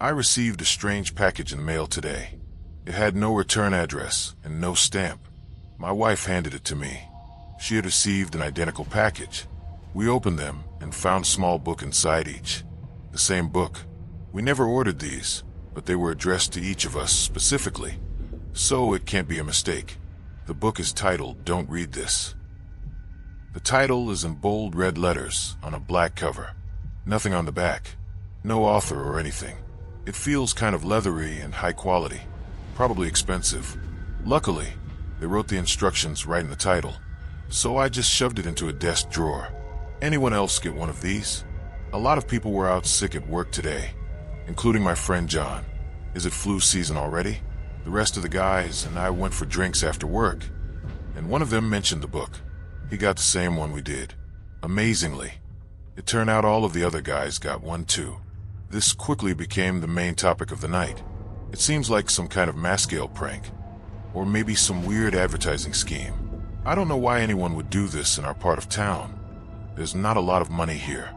I received a strange package in the mail today. It had no return address and no stamp. My wife handed it to me. She had received an identical package. We opened them and found a small book inside each. The same book. We never ordered these, but they were addressed to each of us specifically, so it can't be a mistake. The book is titled "Don't Read This." The title is in bold red letters on a black cover. Nothing on the back. No author or anything. It feels kind of leathery and high quality. Probably expensive. Luckily, they wrote the instructions right in the title, so I just shoved it into a desk drawer. Anyone else get one of these? A lot of people were out sick at work today, including my friend John. Is it flu season already? The rest of the guys and I went for drinks after work, and one of them mentioned the book. He got the same one we did. Amazingly, it turned out all of the other guys got one too. This quickly became the main topic of the night. It seems like some kind of mass scale prank, or maybe some weird advertising scheme. I don't know why anyone would do this in our part of town. There's not a lot of money here.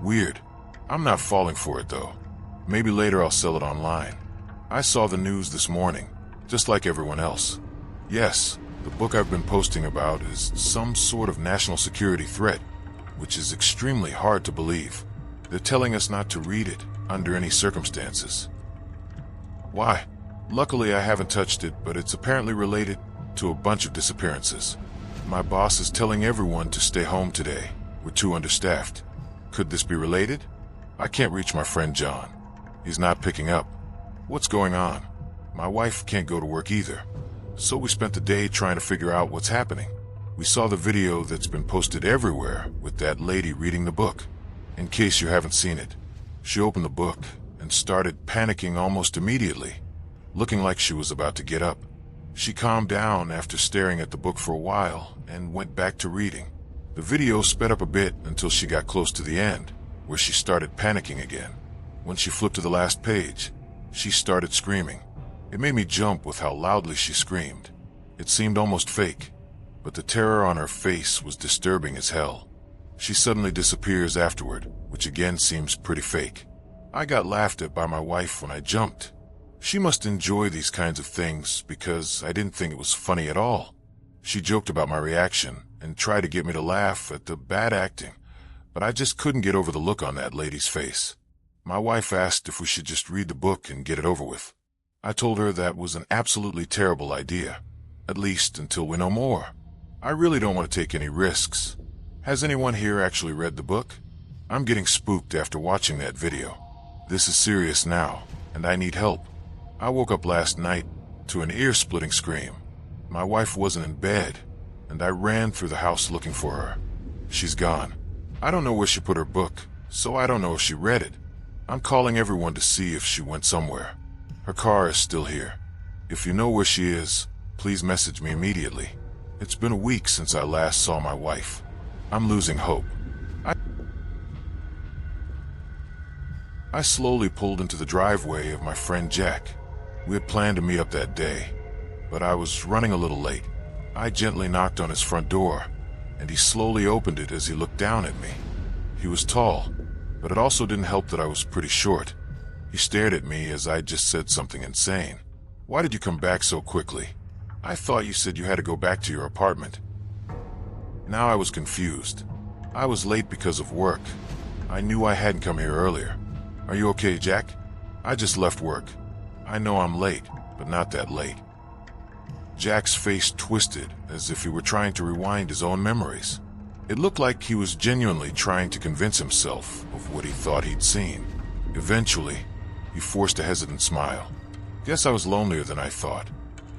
Weird. I'm not falling for it though. Maybe later I'll sell it online. I saw the news this morning, just like everyone else. Yes, the book I've been posting about is some sort of national security threat, which is extremely hard to believe. They're telling us not to read it under any circumstances. Why? Luckily I haven't touched it, but it's apparently related to a bunch of disappearances. My boss is telling everyone to stay home today. We're too understaffed. Could this be related? I can't reach my friend John. He's not picking up. What's going on? My wife can't go to work either. So we spent the day trying to figure out what's happening. We saw the video that's been posted everywhere with that lady reading the book. In case you haven't seen it, she opened the book and started panicking almost immediately, looking like she was about to get up. She calmed down after staring at the book for a while and went back to reading. The video sped up a bit until she got close to the end, where she started panicking again. When she flipped to the last page, she started screaming. It made me jump with how loudly she screamed. It seemed almost fake, but the terror on her face was disturbing as hell. She suddenly disappears afterward, which again seems pretty fake. I got laughed at by my wife when I jumped. She must enjoy these kinds of things because I didn't think it was funny at all. She joked about my reaction and tried to get me to laugh at the bad acting, but I just couldn't get over the look on that lady's face. My wife asked if we should just read the book and get it over with. I told her that was an absolutely terrible idea, at least until we know more. I really don't want to take any risks. Has anyone here actually read the book? I'm getting spooked after watching that video. This is serious now, and I need help. I woke up last night to an ear-splitting scream. My wife wasn't in bed, and I ran through the house looking for her. She's gone. I don't know where she put her book, so I don't know if she read it. I'm calling everyone to see if she went somewhere. Her car is still here. If you know where she is, please message me immediately. It's been a week since I last saw my wife. I'm losing hope. I slowly pulled into the driveway of my friend Jack. We had planned to meet up that day, but I was running a little late. I gently knocked on his front door, and he slowly opened it as he looked down at me. He was tall, but it also didn't help that I was pretty short. He stared at me as I just said something insane. Why did you come back so quickly? I thought you said you had to go back to your apartment. Now I was confused. I was late because of work. I knew I hadn't come here earlier. Are you okay, Jack? I just left work. I know I'm late, but not that late. Jack's face twisted as if he were trying to rewind his own memories. It looked like he was genuinely trying to convince himself of what he thought he'd seen. Eventually, he forced a hesitant smile. Guess I was lonelier than I thought.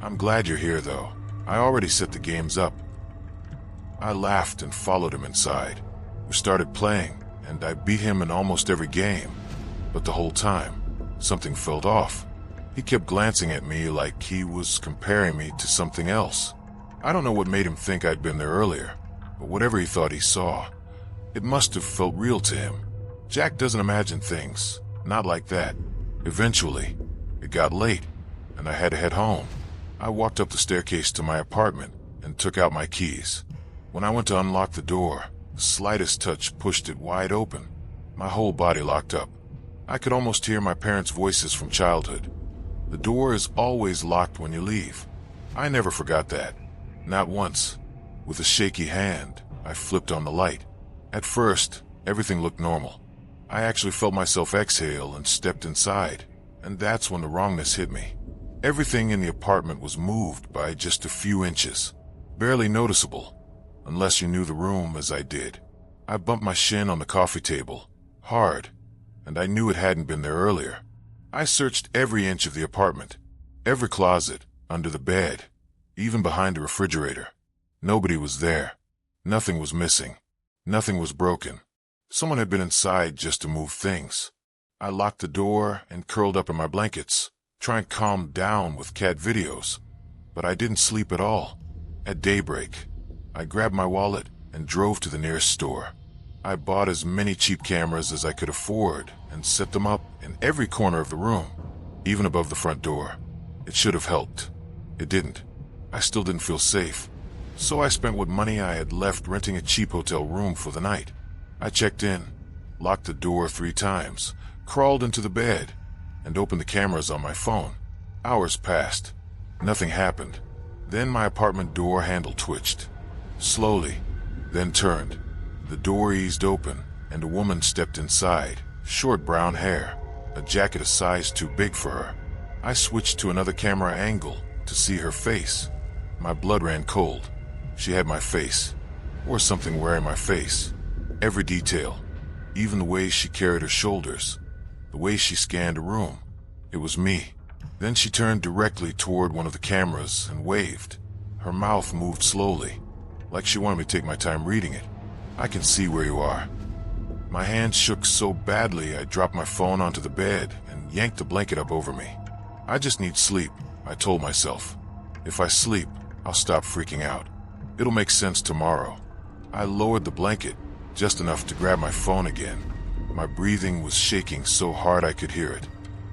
I'm glad you're here, though. I already set the games up. I laughed and followed him inside. We started playing, and I beat him in almost every game. But the whole time, something felt off. He kept glancing at me like he was comparing me to something else. I don't know what made him think I'd been there earlier, but whatever he thought he saw, it must have felt real to him. Jack doesn't imagine things, not like that. Eventually, it got late, and I had to head home. I walked up the staircase to my apartment and took out my keys. When I went to unlock the door, the slightest touch pushed it wide open. My whole body locked up. I could almost hear my parents' voices from childhood. The door is always locked when you leave. I never forgot that. Not once. With a shaky hand, I flipped on the light. At first, everything looked normal. I actually felt myself exhale and stepped inside, and that's when the wrongness hit me. Everything in the apartment was moved by just a few inches. Barely noticeable, unless you knew the room as I did. I bumped my shin on the coffee table, hard, and I knew it hadn't been there earlier. I searched every inch of the apartment, every closet, under the bed, even behind the refrigerator. Nobody was there. Nothing was missing. Nothing was broken. Someone had been inside just to move things. I locked the door and curled up in my blankets, trying to calm down with cat videos. But I didn't sleep at all. At daybreak, I grabbed my wallet and drove to the nearest store. I bought as many cheap cameras as I could afford and set them up in every corner of the room, even above the front door. It should have helped. It didn't. I still didn't feel safe. So I spent what money I had left renting a cheap hotel room for the night. I checked in, locked the door 3 times, crawled into the bed, and opened the cameras on my phone. Hours passed. Nothing happened. Then my apartment door handle twitched. Slowly, then turned. The door eased open, and a woman stepped inside. Short brown hair, a jacket a size too big for her. I switched to another camera angle to see her face. My blood ran cold. She had my face, or something wearing my face. Every detail, even the way she carried her shoulders, the way she scanned a room. It was me. Then she turned directly toward one of the cameras and waved. Her mouth moved slowly, like she wanted me to take my time reading it. I can see where you are. My hand shook so badly I dropped my phone onto the bed and yanked the blanket up over me. I just need sleep, I told myself. If I sleep, I'll stop freaking out. It'll make sense tomorrow. I lowered the blanket, just enough to grab my phone again. My breathing was shaking so hard I could hear it.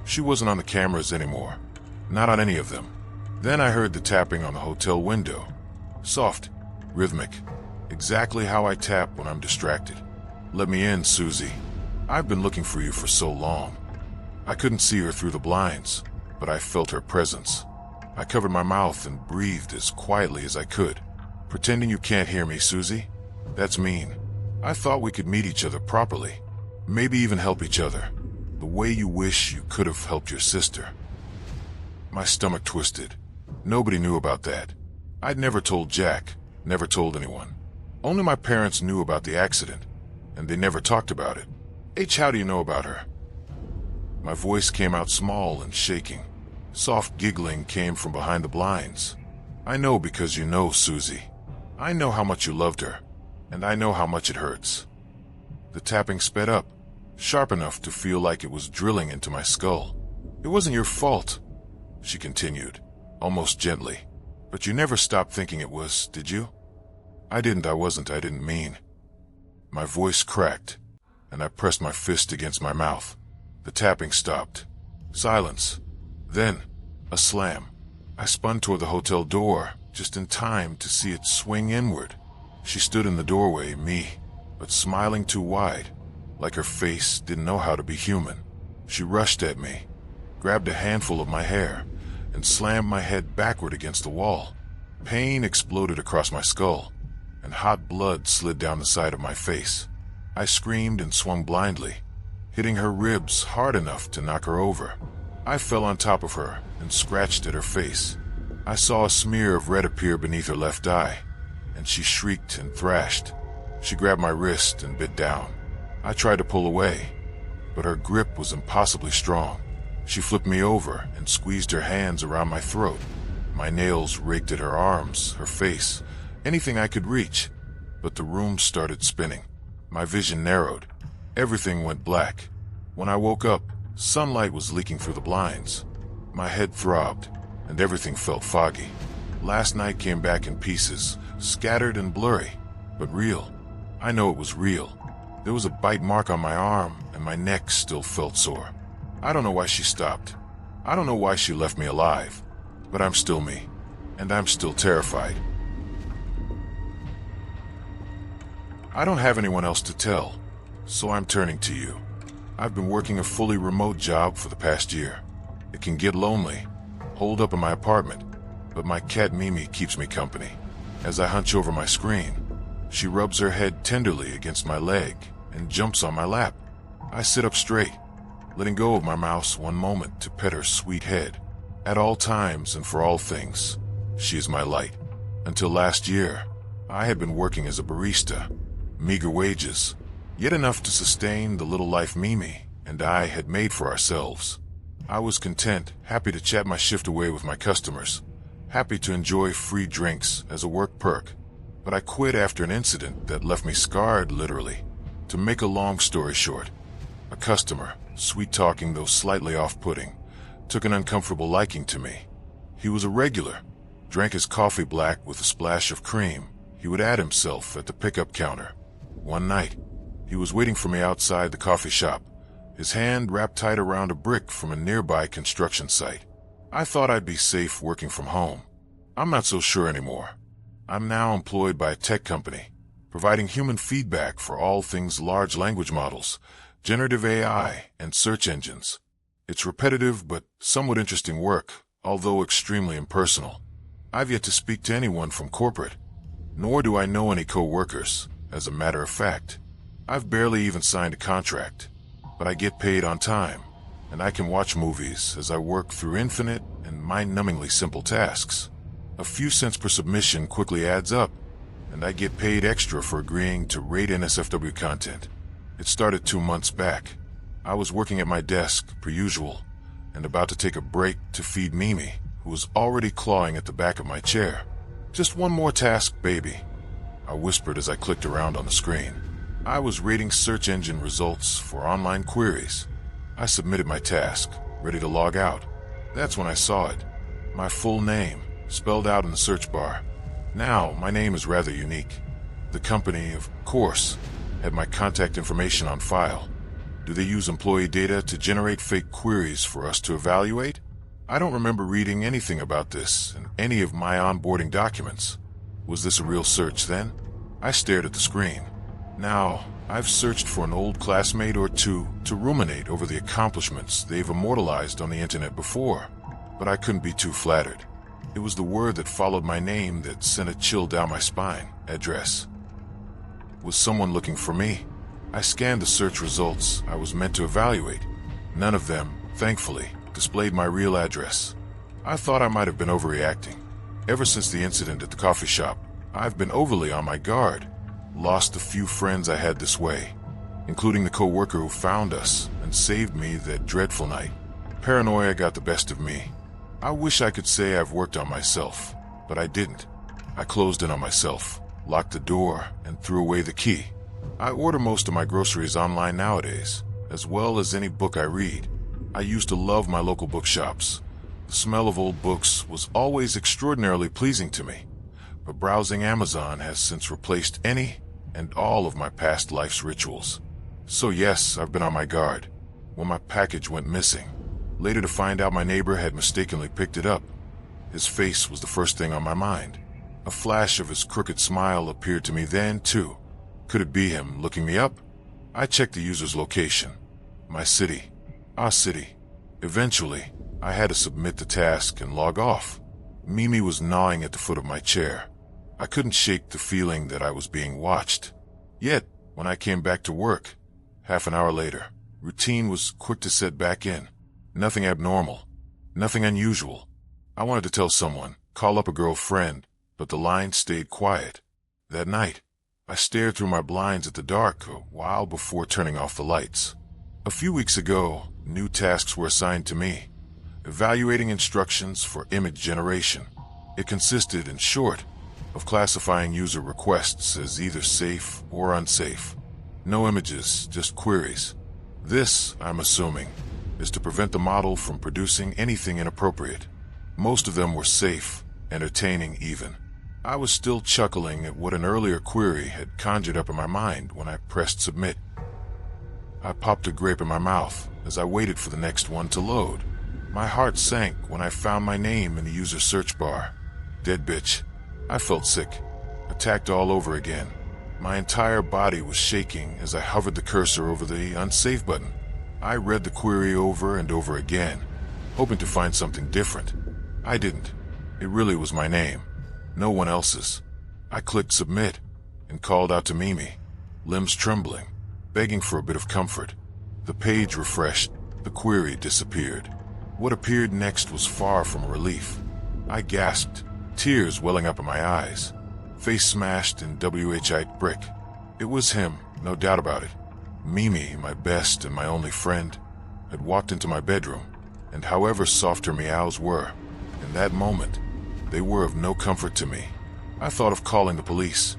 She wasn't on the cameras anymore. Not on any of them. Then I heard the tapping on the hotel window. Soft, rhythmic. Exactly how I tap when I'm distracted. Let me in, Susie. I've been looking for you for so long. I couldn't see her through the blinds, but I felt her presence. I covered my mouth and breathed as quietly as I could. Pretending you can't hear me, Susie? That's mean. I thought we could meet each other properly. Maybe even help each other. The way you wish you could have helped your sister. My stomach twisted. Nobody knew about that. I'd never told Jack, never told anyone. Only my parents knew about the accident, and they never talked about it. H, how do you know about her? My voice came out small and shaking. Soft giggling came from behind the blinds. I know because you know, Susie. I know how much you loved her, and I know how much it hurts. The tapping sped up, sharp enough to feel like it was drilling into my skull. It wasn't your fault, she continued, almost gently. But you never stopped thinking it was, did you? I didn't mean. My voice cracked, and I pressed my fist against my mouth. The tapping stopped. Silence. Then, a slam. I spun toward the hotel door, just in time to see it swing inward. She stood in the doorway, me, but smiling too wide, like her face didn't know how to be human. She rushed at me, grabbed a handful of my hair, and slammed my head backward against the wall. Pain exploded across my skull, and hot blood slid down the side of my face. I screamed and swung blindly, hitting her ribs hard enough to knock her over. I fell on top of her and scratched at her face. I saw a smear of red appear beneath her left eye, and she shrieked and thrashed. She grabbed my wrist and bit down. I tried to pull away, but her grip was impossibly strong. She flipped me over and squeezed her hands around my throat. My nails raked at her arms, her face, anything I could reach. But the room started spinning. My vision narrowed. Everything went black. When I woke up, sunlight was leaking through the blinds. My head throbbed, and everything felt foggy. Last night came back in pieces, scattered and blurry, but real. I know it was real. There was a bite mark on my arm, and my neck still felt sore. I don't know why she stopped. I don't know why she left me alive. But I'm still me, and I'm still terrified. I don't have anyone else to tell, so I'm turning to you. I've been working a fully remote job for the past year. It can get lonely, holed up in my apartment, but my cat Mimi keeps me company. As I hunch over my screen, she rubs her head tenderly against my leg and jumps on my lap. I sit up straight, letting go of my mouse one moment to pet her sweet head. At all times and for all things, she is my light. Until last year, I had been working as a barista. Meager wages, yet enough to sustain the little life Mimi and I had made for ourselves. I was content, happy to chat my shift away with my customers, happy to enjoy free drinks as a work perk. But I quit after an incident that left me scarred, literally. To make a long story short, a customer, sweet-talking though slightly off-putting, took an uncomfortable liking to me. He was a regular, drank his coffee black with a splash of cream. He would add himself at the pickup counter. One night, he was waiting for me outside the coffee shop, his hand wrapped tight around a brick from a nearby construction site. I thought I'd be safe working from home. I'm not so sure anymore. I'm now employed by a tech company, providing human feedback for all things large language models, generative AI, and search engines. It's repetitive but somewhat interesting work, although extremely impersonal. I've yet to speak to anyone from corporate, nor do I know any co-workers, as a matter of fact. I've barely even signed a contract, but I get paid on time, and I can watch movies as I work through infinite and mind-numbingly simple tasks. A few cents per submission quickly adds up, and I get paid extra for agreeing to rate NSFW content. It started 2 months back. I was working at my desk, per usual, and about to take a break to feed Mimi, who was already clawing at the back of my chair. "Just one more task, baby," I whispered as I clicked around on the screen. I was rating search engine results for online queries. I submitted my task, ready to log out. That's when I saw it. My full name, spelled out in the search bar. Now, my name is rather unique. The company, of course, had my contact information on file. Do they use employee data to generate fake queries for us to evaluate? I don't remember reading anything about this in any of my onboarding documents. Was this a real search then? I stared at the screen. Now, I've searched for an old classmate or two to ruminate over the accomplishments they've immortalized on the internet before, but I couldn't be too flattered. It was the word that followed my name that sent a chill down my spine. Address. Was someone looking for me? I scanned the search results I was meant to evaluate. None of them, thankfully, displayed my real address. I thought I might have been overreacting. Ever since the incident at the coffee shop, I've been overly on my guard. Lost the few friends I had this way, including the co-worker who found us and saved me that dreadful night. Paranoia got the best of me. I wish I could say I've worked on myself, but I didn't. I closed in on myself, locked the door, and threw away the key. I order most of my groceries online nowadays, as well as any book I read. I used to love my local bookshops. The smell of old books was always extraordinarily pleasing to me, but browsing Amazon has since replaced any and all of my past life's rituals. So yes, I've been on my guard. When my package went missing, later to find out my neighbor had mistakenly picked it up. His face was the first thing on my mind. A flash of his crooked smile appeared to me then, too. Could it be him looking me up? I checked the user's location. My city. Our city. Eventually, I had to submit the task and log off. Mimi was gnawing at the foot of my chair. I couldn't shake the feeling that I was being watched. Yet, when I came back to work, half an hour later, routine was quick to set back in. Nothing abnormal. Nothing unusual. I wanted to tell someone, call up a girlfriend, but the line stayed quiet. That night, I stared through my blinds at the dark a while before turning off the lights. A few weeks ago, new tasks were assigned to me. Evaluating instructions for image generation. It consisted, in short, of classifying user requests as either safe or unsafe. No images, just queries. This, I'm assuming, is to prevent the model from producing anything inappropriate. Most of them were safe, entertaining even. I was still chuckling at what an earlier query had conjured up in my mind when I pressed submit. I popped a grape in my mouth as I waited for the next one to load. My heart sank when I found my name in the user search bar. Dead bitch. I felt sick, attacked all over again. My entire body was shaking as I hovered the cursor over the unsafe button. I read the query over and over again, hoping to find something different. I didn't. It really was my name, no one else's. I clicked submit and called out to Mimi, limbs trembling, begging for a bit of comfort. The page refreshed, the query disappeared. What appeared next was far from a relief. I gasped, tears welling up in my eyes, face smashed in WH-ite brick. It was him, no doubt about it. Mimi, my best and my only friend, had walked into my bedroom, and however soft her meows were, in that moment, they were of no comfort to me. I thought of calling the police,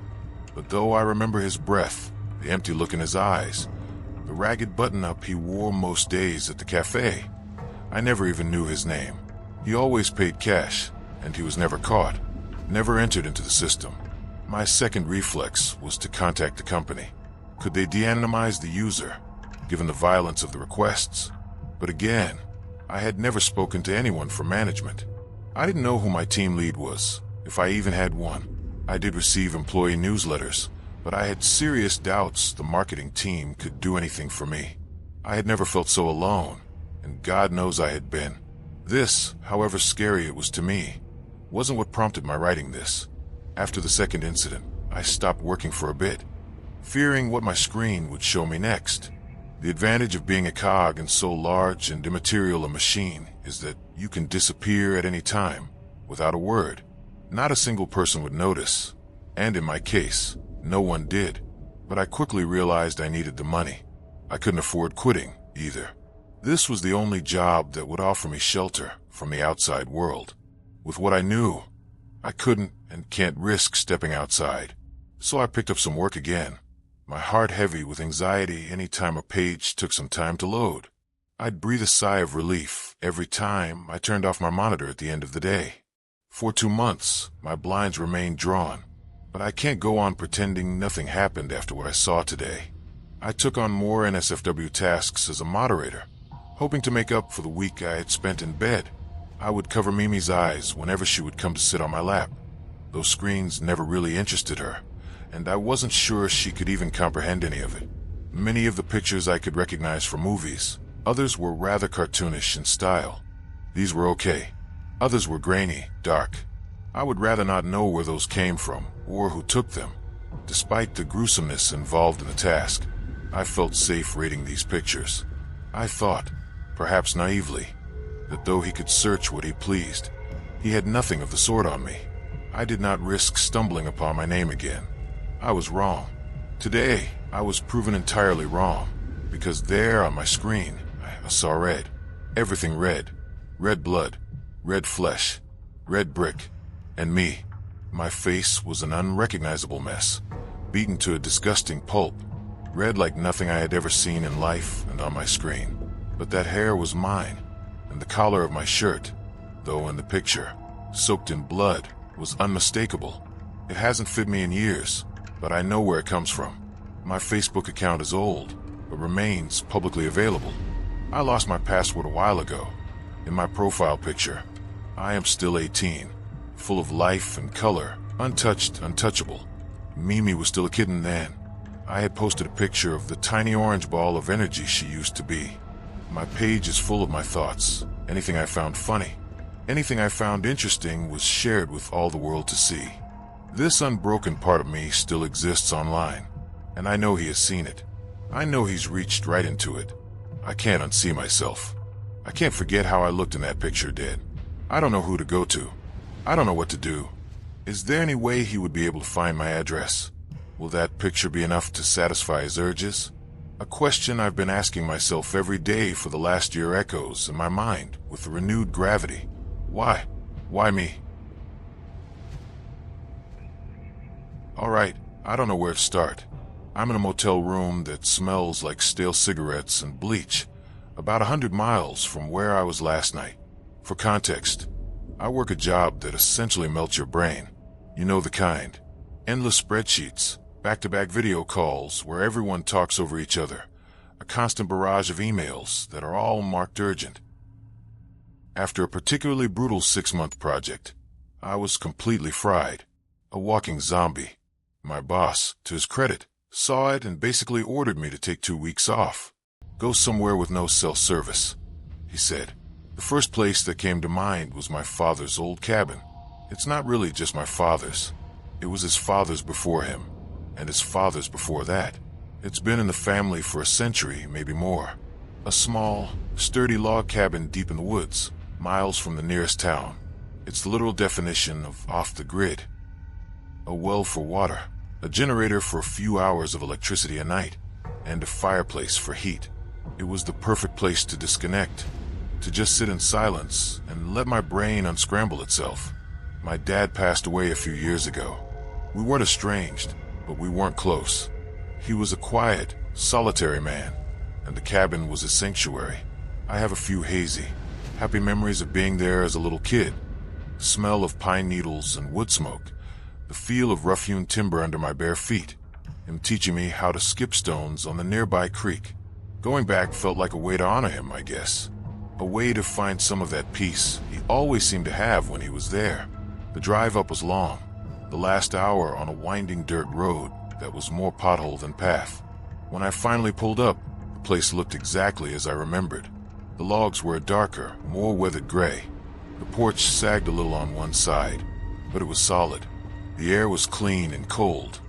but though I remember his breath, the empty look in his eyes, the ragged button-up he wore most days at the cafe, I never even knew his name. He always paid cash, and he was never caught, never entered into the system. My second reflex was to contact the company. Could they de-anonymize the user, given the violence of the requests? But again, I had never spoken to anyone from management. I didn't know who my team lead was, if I even had one. I did receive employee newsletters, but I had serious doubts the marketing team could do anything for me. I had never felt so alone, and God knows I had been. This, however scary it was to me, wasn't what prompted my writing this. After the second incident, I stopped working for a bit, fearing what my screen would show me next. The advantage of being a cog in so large and immaterial a machine is that you can disappear at any time, without a word. Not a single person would notice, and in my case, no one did. But I quickly realized I needed the money. I couldn't afford quitting, either. This was the only job that would offer me shelter from the outside world. With what I knew, I couldn't and can't risk stepping outside. So I picked up some work again, my heart heavy with anxiety any time a page took some time to load. I'd breathe a sigh of relief every time I turned off my monitor at the end of the day. For 2 months, my blinds remained drawn, but I can't go on pretending nothing happened after what I saw today. I took on more NSFW tasks as a moderator, hoping to make up for the week I had spent in bed. I would cover Mimi's eyes whenever she would come to sit on my lap. Those screens never really interested her, and I wasn't sure she could even comprehend any of it. Many of the pictures I could recognize from movies. Others were rather cartoonish in style. These were okay. Others were grainy, dark. I would rather not know where those came from, or who took them. Despite the gruesomeness involved in the task, I felt safe rating these pictures. I thought, perhaps naively, that though he could search what he pleased, he had nothing of the sort on me. I did not risk stumbling upon my name again. I was wrong. Today, I was proven entirely wrong, because there on my screen, I saw red. Everything red. Red blood. Red flesh. Red brick. And me. My face was an unrecognizable mess, beaten to a disgusting pulp, red like nothing I had ever seen in life and on my screen. But that hair was mine, and the collar of my shirt, though in the picture, soaked in blood, was unmistakable. It hasn't fit me in years, but I know where it comes from. My Facebook account is old, but remains publicly available. I lost my password a while ago. In my profile picture, I am still 18, full of life and color, untouched, untouchable. Mimi was still a kitten then. I had posted a picture of the tiny orange ball of energy she used to be. My page is full of my thoughts. Anything I found funny, anything I found interesting was shared with all the world to see. This unbroken part of me still exists online, and I know he has seen it. I know he's reached right into it. I can't unsee myself. I can't forget how I looked in that picture dead. I don't know who to go to. I don't know what to do. Is there any way he would be able to find my address? Will that picture be enough to satisfy his urges? A question I've been asking myself every day for the last year echoes in my mind with renewed gravity. Why? Why me? Alright, I don't know where to start. I'm in a motel room that smells like stale cigarettes and bleach, about 100 miles from where I was last night. For context, I work a job that essentially melts your brain. You know the kind. Endless spreadsheets, back-to-back video calls where everyone talks over each other, a constant barrage of emails that are all marked urgent. After a particularly brutal 6-month project, I was completely fried, a walking zombie. My boss, to his credit, saw it and basically ordered me to take 2 weeks off. Go somewhere with no cell service, he said. The first place that came to mind was my father's old cabin. It's not really just my father's. It was his father's before him, and his father's before that. It's been in the family for a century, maybe more. A small, sturdy log cabin deep in the woods, miles from the nearest town. It's the literal definition of off the grid. A well for water, a generator for a few hours of electricity a night, and a fireplace for heat. It was the perfect place to disconnect, to just sit in silence and let my brain unscramble itself. My dad passed away a few years ago. We weren't estranged, but we weren't close. He was a quiet, solitary man, and the cabin was his sanctuary. I have a few hazy, happy memories of being there as a little kid. The smell of pine needles and wood smoke, the feel of rough-hewn timber under my bare feet, him teaching me how to skip stones on the nearby creek. Going back felt like a way to honor him, I guess. A way to find some of that peace he always seemed to have when he was there. The drive up was long, the last hour on a winding dirt road that was more pothole than path. When I finally pulled up, the place looked exactly as I remembered. The logs were a darker, more weathered gray. The porch sagged a little on one side, but it was solid. The air was clean and cold,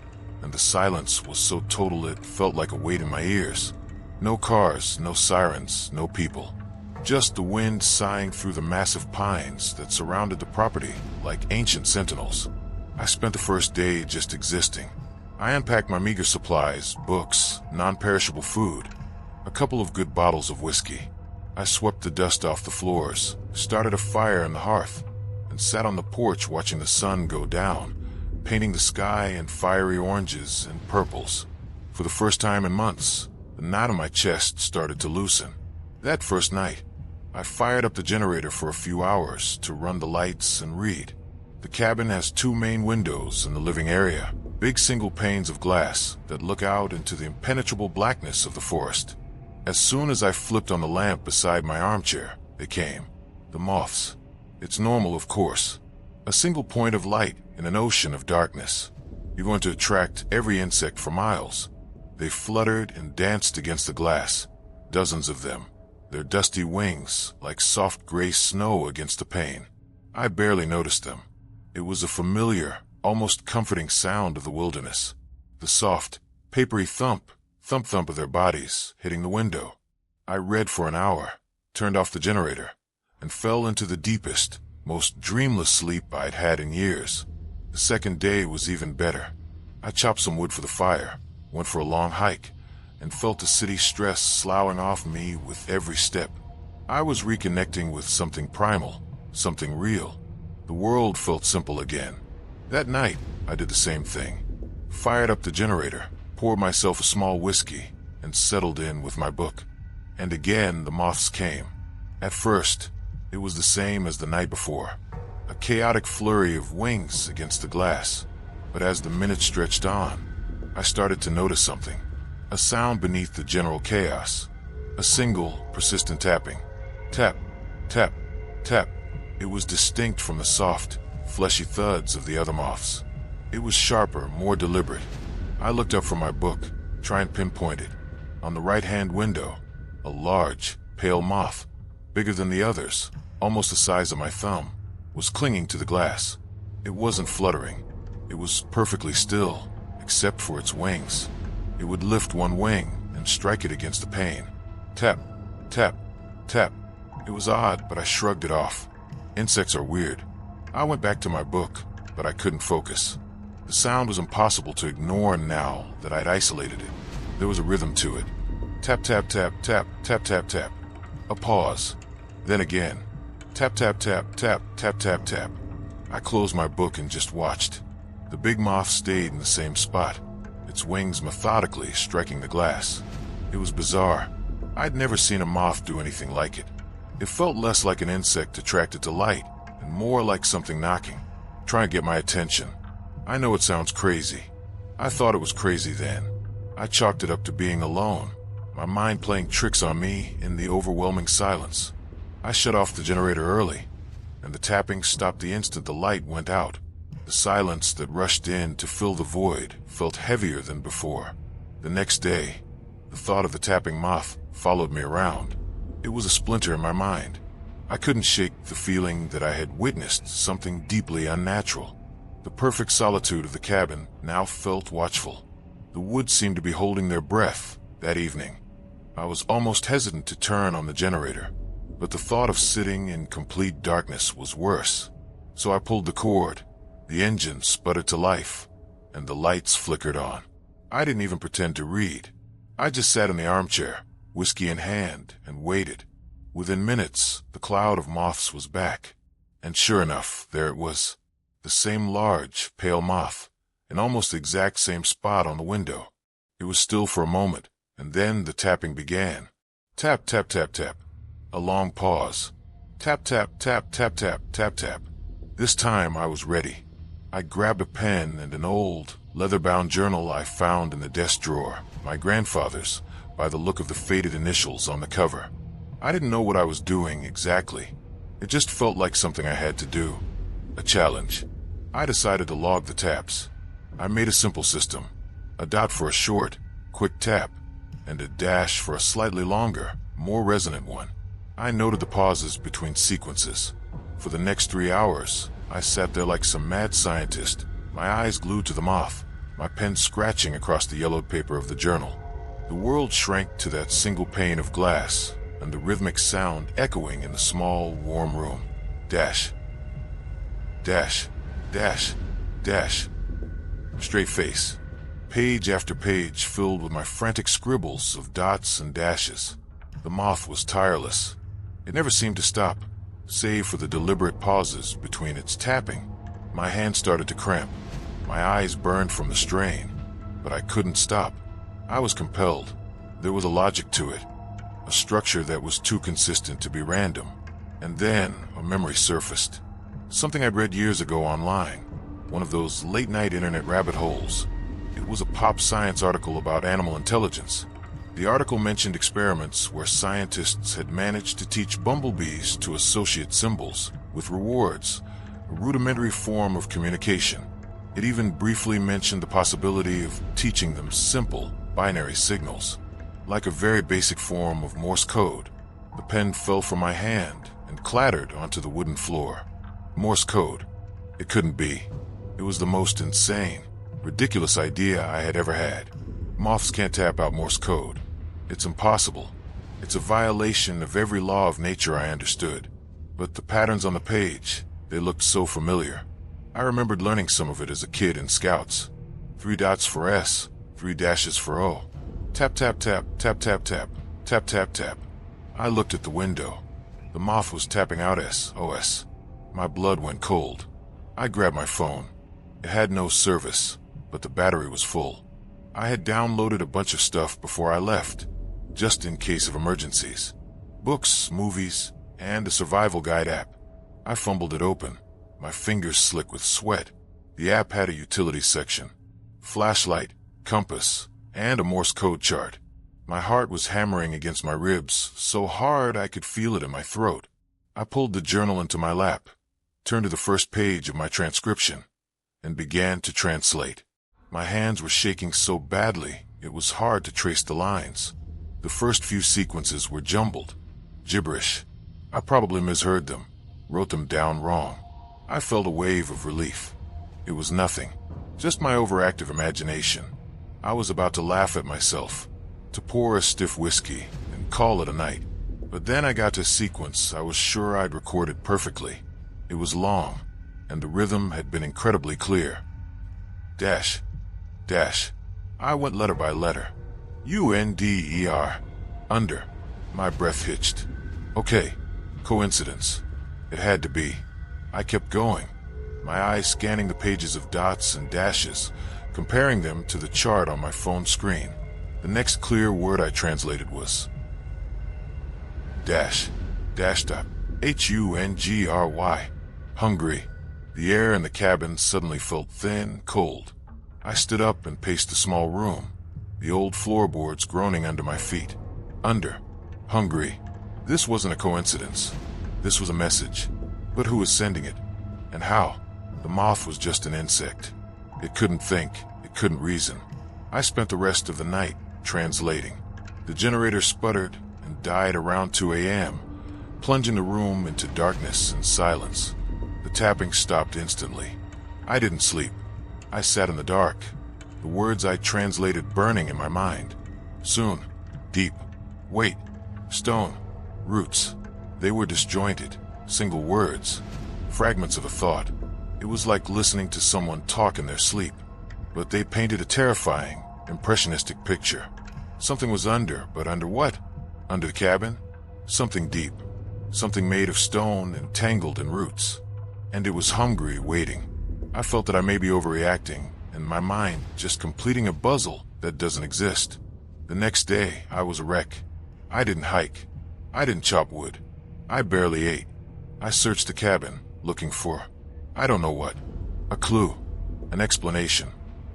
and the silence was so total it felt like a weight in my ears. No cars, no sirens, no people. Just the wind sighing through the massive pines that surrounded the property like ancient sentinels. I spent the first day just existing. I unpacked my meager supplies, books, non-perishable food, a couple of good bottles of whiskey. I swept the dust off the floors, started a fire in the hearth, and sat on the porch watching the sun go down, painting the sky in fiery oranges and purples. For the first time in months, the knot in my chest started to loosen. That first night, I fired up the generator for a few hours to run the lights and read. The cabin has two main windows in the living area, big single panes of glass that look out into the impenetrable blackness of the forest. As soon as I flipped on the lamp beside my armchair, they came. The moths. It's normal, of course. A single point of light in an ocean of darkness. You're going to attract every insect for miles. They fluttered and danced against the glass, dozens of them. Their dusty wings like soft gray snow against the pane. I barely noticed them. It was a familiar, almost comforting sound of the wilderness. The soft, papery thump of their bodies hitting the window. I read for an hour, turned off the generator, and fell into the deepest, most dreamless sleep I'd had in years. The second day was even better. I chopped some wood for the fire, went for a long hike, and felt the city stress sloughing off me with every step. I was reconnecting with something primal, something real. The world felt simple again. That night, I did the same thing. Fired up the generator, poured myself a small whiskey, and settled in with my book. And again, the moths came. At first, it was the same as the night before. A chaotic flurry of wings against the glass. But as the minutes stretched on, I started to notice something. A sound beneath the general chaos. A single, persistent tapping. Tap, tap, tap. It was distinct from the soft, fleshy thuds of the other moths. It was sharper, more deliberate. I looked up from my book, trying to pinpoint it. On the right-hand window, a large, pale moth, bigger than the others, almost the size of my thumb, was clinging to the glass. It wasn't fluttering. It was perfectly still, except for its wings. It would lift one wing and strike it against the pane. Tap, tap, tap. It was odd, but I shrugged it off. Insects are weird. I went back to my book, but I couldn't focus. The sound was impossible to ignore now that I'd isolated it. There was a rhythm to it. Tap, tap, tap, tap, tap, tap, tap. A pause. Then again. Tap, tap, tap, tap, tap, tap, tap. I closed my book and just watched. The big moth stayed in the same spot, its wings methodically striking the glass. It was bizarre. I'd never seen a moth do anything like it. It felt less like an insect attracted to light, and more like something knocking, trying to get my attention. I know it sounds crazy. I thought it was crazy then. I chalked it up to being alone, my mind playing tricks on me in the overwhelming silence. I shut off the generator early, and the tapping stopped the instant the light went out. The silence that rushed in to fill the void felt heavier than before. The next day, The thought of the tapping moth followed me around. It was a splinter in my mind. I couldn't shake the feeling that I had witnessed something deeply unnatural. The perfect solitude of the cabin now felt watchful. The woods seemed to be holding their breath that evening. I was almost hesitant to turn on the generator, but the thought of sitting in complete darkness was worse. So I pulled the cord. The engine sputtered to life, and the lights flickered on. I didn't even pretend to read. I just sat in the armchair, whiskey in hand, and waited. Within minutes, the cloud of moths was back. And sure enough, there it was. The same large, pale moth, in almost the exact same spot on the window. It was still for a moment, and then the tapping began. Tap, tap, tap, tap. A long pause. Tap, tap, tap, tap, tap, tap, tap. This time I was ready. I grabbed a pen and an old, leather-bound journal I found in the desk drawer, my grandfather's, by the look of the faded initials on the cover. I didn't know what I was doing exactly. It just felt like something I had to do. A challenge. I decided to log the taps. I made a simple system. A dot for a short, quick tap, and a dash for a slightly longer, more resonant one. I noted the pauses between sequences. For the next 3 hours, I sat there like some mad scientist, my eyes glued to the moth, my pen scratching across the yellowed paper of the journal. The world shrank to that single pane of glass, and the rhythmic sound echoing in the small, warm room. Dash. Dash. Dash. Dash. Straight face. Page after page filled with my frantic scribbles of dots and dashes. The moth was tireless. It never seemed to stop, save for the deliberate pauses between its tapping. My hand started to cramp. My eyes burned from the strain, but I couldn't stop. I was compelled. There was a logic to it, a structure that was too consistent to be random. And then a memory surfaced. Something I'd read years ago online, one of those late-night internet rabbit holes. It was a pop science article about animal intelligence. The article mentioned experiments where scientists had managed to teach bumblebees to associate symbols with rewards, a rudimentary form of communication. It even briefly mentioned the possibility of teaching them simple, binary signals, like a very basic form of Morse code. The pen fell from my hand and clattered onto the wooden floor. Morse code. It couldn't be. It was the most insane, ridiculous idea I had ever had. Moths can't tap out Morse code. It's impossible. It's a violation of every law of nature I understood. But the patterns on the page, they looked so familiar. I remembered learning some of it as a kid in Scouts. 3 dots for S, 3 dashes for O. Tap, tap, tap, tap, tap, tap, tap, tap, tap. I looked at the window. The moth was tapping out SOS. My blood went cold. I grabbed my phone. It had no service, but the battery was full. I had downloaded a bunch of stuff before I left, just in case of emergencies. Books, movies, and a survival guide app. I fumbled it open, my fingers slick with sweat. The app had a utility section, flashlight, compass, and a Morse code chart. My heart was hammering against my ribs so hard I could feel it in my throat. I pulled the journal into my lap, turned to the first page of my transcription, and began to translate. My hands were shaking so badly it was hard to trace the lines. The first few sequences were jumbled, gibberish. I probably misheard them, wrote them down wrong. I felt a wave of relief. It was nothing, just my overactive imagination. I was about to laugh at myself, to pour a stiff whiskey and call it a night. But then I got to a sequence I was sure I'd recorded perfectly. It was long, and the rhythm had been incredibly clear. Dash. Dash. I went letter by letter. UNDER. Under. My breath hitched. Okay. Coincidence. It had to be. I kept going, my eyes scanning the pages of dots and dashes, comparing them to the chart on my phone screen. The next clear word I translated was dash. Dash dot. HUNGRY. Hungry. The air in the cabin suddenly felt thin, cold. I stood up and paced the small room, the old floorboards groaning under my feet. Under. Hungry. This wasn't a coincidence. This was a message. But who was sending it? And how? The moth was just an insect. It couldn't think. It couldn't reason. I spent the rest of the night translating. The generator sputtered and died around 2 a.m., plunging the room into darkness and silence. The tapping stopped instantly. I didn't sleep. I sat in the dark, the words I translated burning in my mind. Soon, deep, weight, stone, roots. They were disjointed, single words, fragments of a thought. It was like listening to someone talk in their sleep, but they painted a terrifying, impressionistic picture. Something was under, but under what? Under the cabin? Something deep. Something made of stone and tangled in roots. And it was hungry, waiting. I felt that I may be overreacting, and my mind just completing a puzzle that doesn't exist. The next day, I was a wreck. I didn't hike. I didn't chop wood. I barely ate. I searched the cabin, looking for, I don't know what. A clue. An explanation.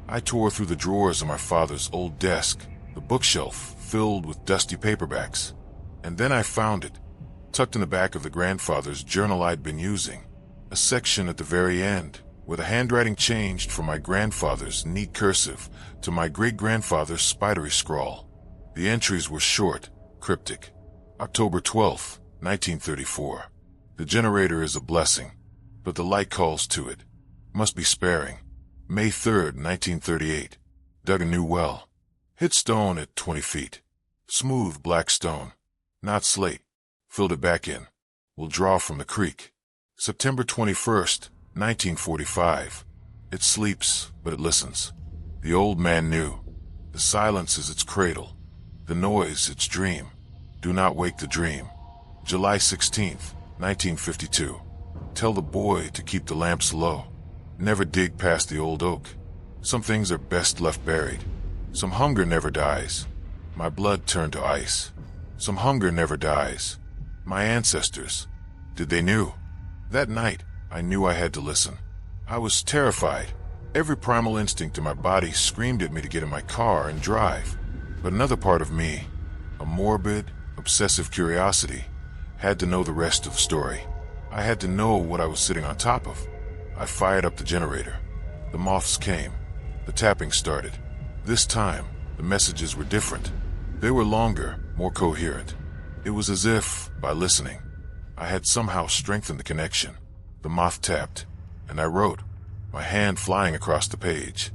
I tore through the drawers of my father's old desk, the bookshelf filled with dusty paperbacks. And then I found it, tucked in the back of the grandfather's journal I'd been using. A section at the very end, where the handwriting changed from my grandfather's neat cursive to my great-grandfather's spidery scrawl. The entries were short, cryptic. October 12th, 1934. The generator is a blessing, but the light calls to it. Must be sparing. May 3rd, 1938. Dug a new well. Hit stone at 20 feet. Smooth black stone. Not slate. Filled it back in. Will draw from the creek. September 21st, 1945. It sleeps, but it listens. The old man knew. The silence is its cradle. The noise its dream. Do not wake the dream. July 16th, 1952. Tell the boy to keep the lamps low. Never dig past the old oak. Some things are best left buried. Some hunger never dies. My blood turned to ice. Some hunger never dies. My ancestors. Did they knew? That night, I knew I had to listen. I was terrified. Every primal instinct in my body screamed at me to get in my car and drive. But another part of me, a morbid, obsessive curiosity, had to know the rest of the story. I had to know what I was sitting on top of. I fired up the generator. The moths came. The tapping started. This time, the messages were different. They were longer, more coherent. It was as if, by listening, I had somehow strengthened the connection. The moth tapped, and I wrote, my hand flying across the page.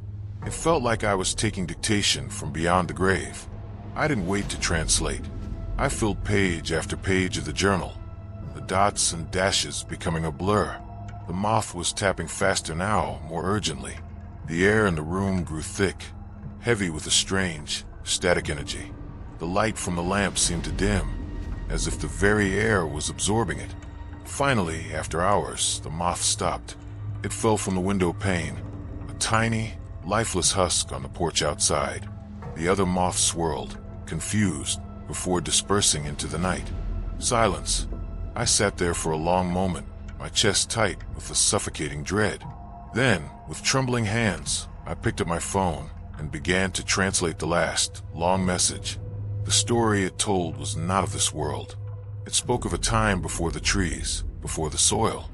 It felt like I was taking dictation from beyond the grave. I didn't wait to translate. I filled page after page of the journal, the dots and dashes becoming a blur. The moth was tapping faster now, more urgently. The air in the room grew thick, heavy with a strange, static energy. The light from the lamp seemed to dim, as if the very air was absorbing it. Finally, after hours, the moth stopped. It fell from the window pane, a tiny, lifeless husk on the porch outside. The other moths swirled, confused, before dispersing into the night. Silence. I sat there for a long moment, my chest tight with a suffocating dread. Then, with trembling hands, I picked up my phone and began to translate the last, long message. The story it told was not of this world. It spoke of a time before the trees, before the soil.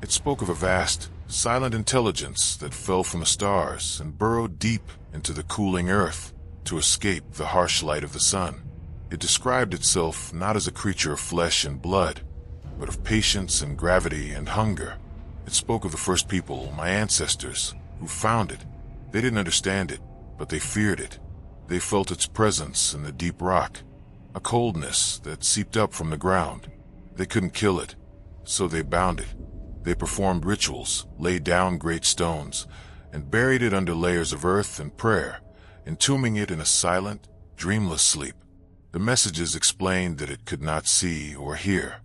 It spoke of a vast, silent intelligence that fell from the stars and burrowed deep into the cooling earth to escape the harsh light of the sun. It described itself not as a creature of flesh and blood, but of patience and gravity and hunger. It spoke of the first people, my ancestors, who found it. They didn't understand it, but they feared it. They felt its presence in the deep rock, a coldness that seeped up from the ground. They couldn't kill it, so they bound it. They performed rituals, laid down great stones, and buried it under layers of earth and prayer, entombing it in a silent, dreamless sleep. The messages explained that it could not see or hear.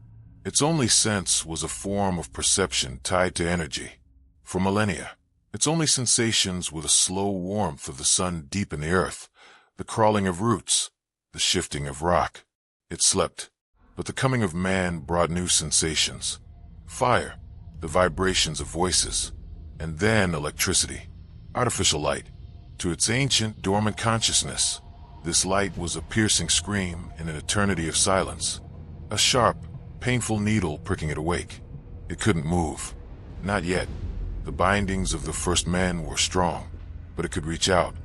Its only sense was a form of perception tied to energy. For millennia, its only sensations were the slow warmth of the sun deep in the earth, the crawling of roots, the shifting of rock. It slept, but the coming of man brought new sensations. Fire, the vibrations of voices, and then electricity, artificial light. To its ancient, dormant consciousness, this light was a piercing scream in an eternity of silence, a sharp, painful needle pricking it awake. It couldn't move. Not yet. The bindings of the first men were strong, but it could reach out.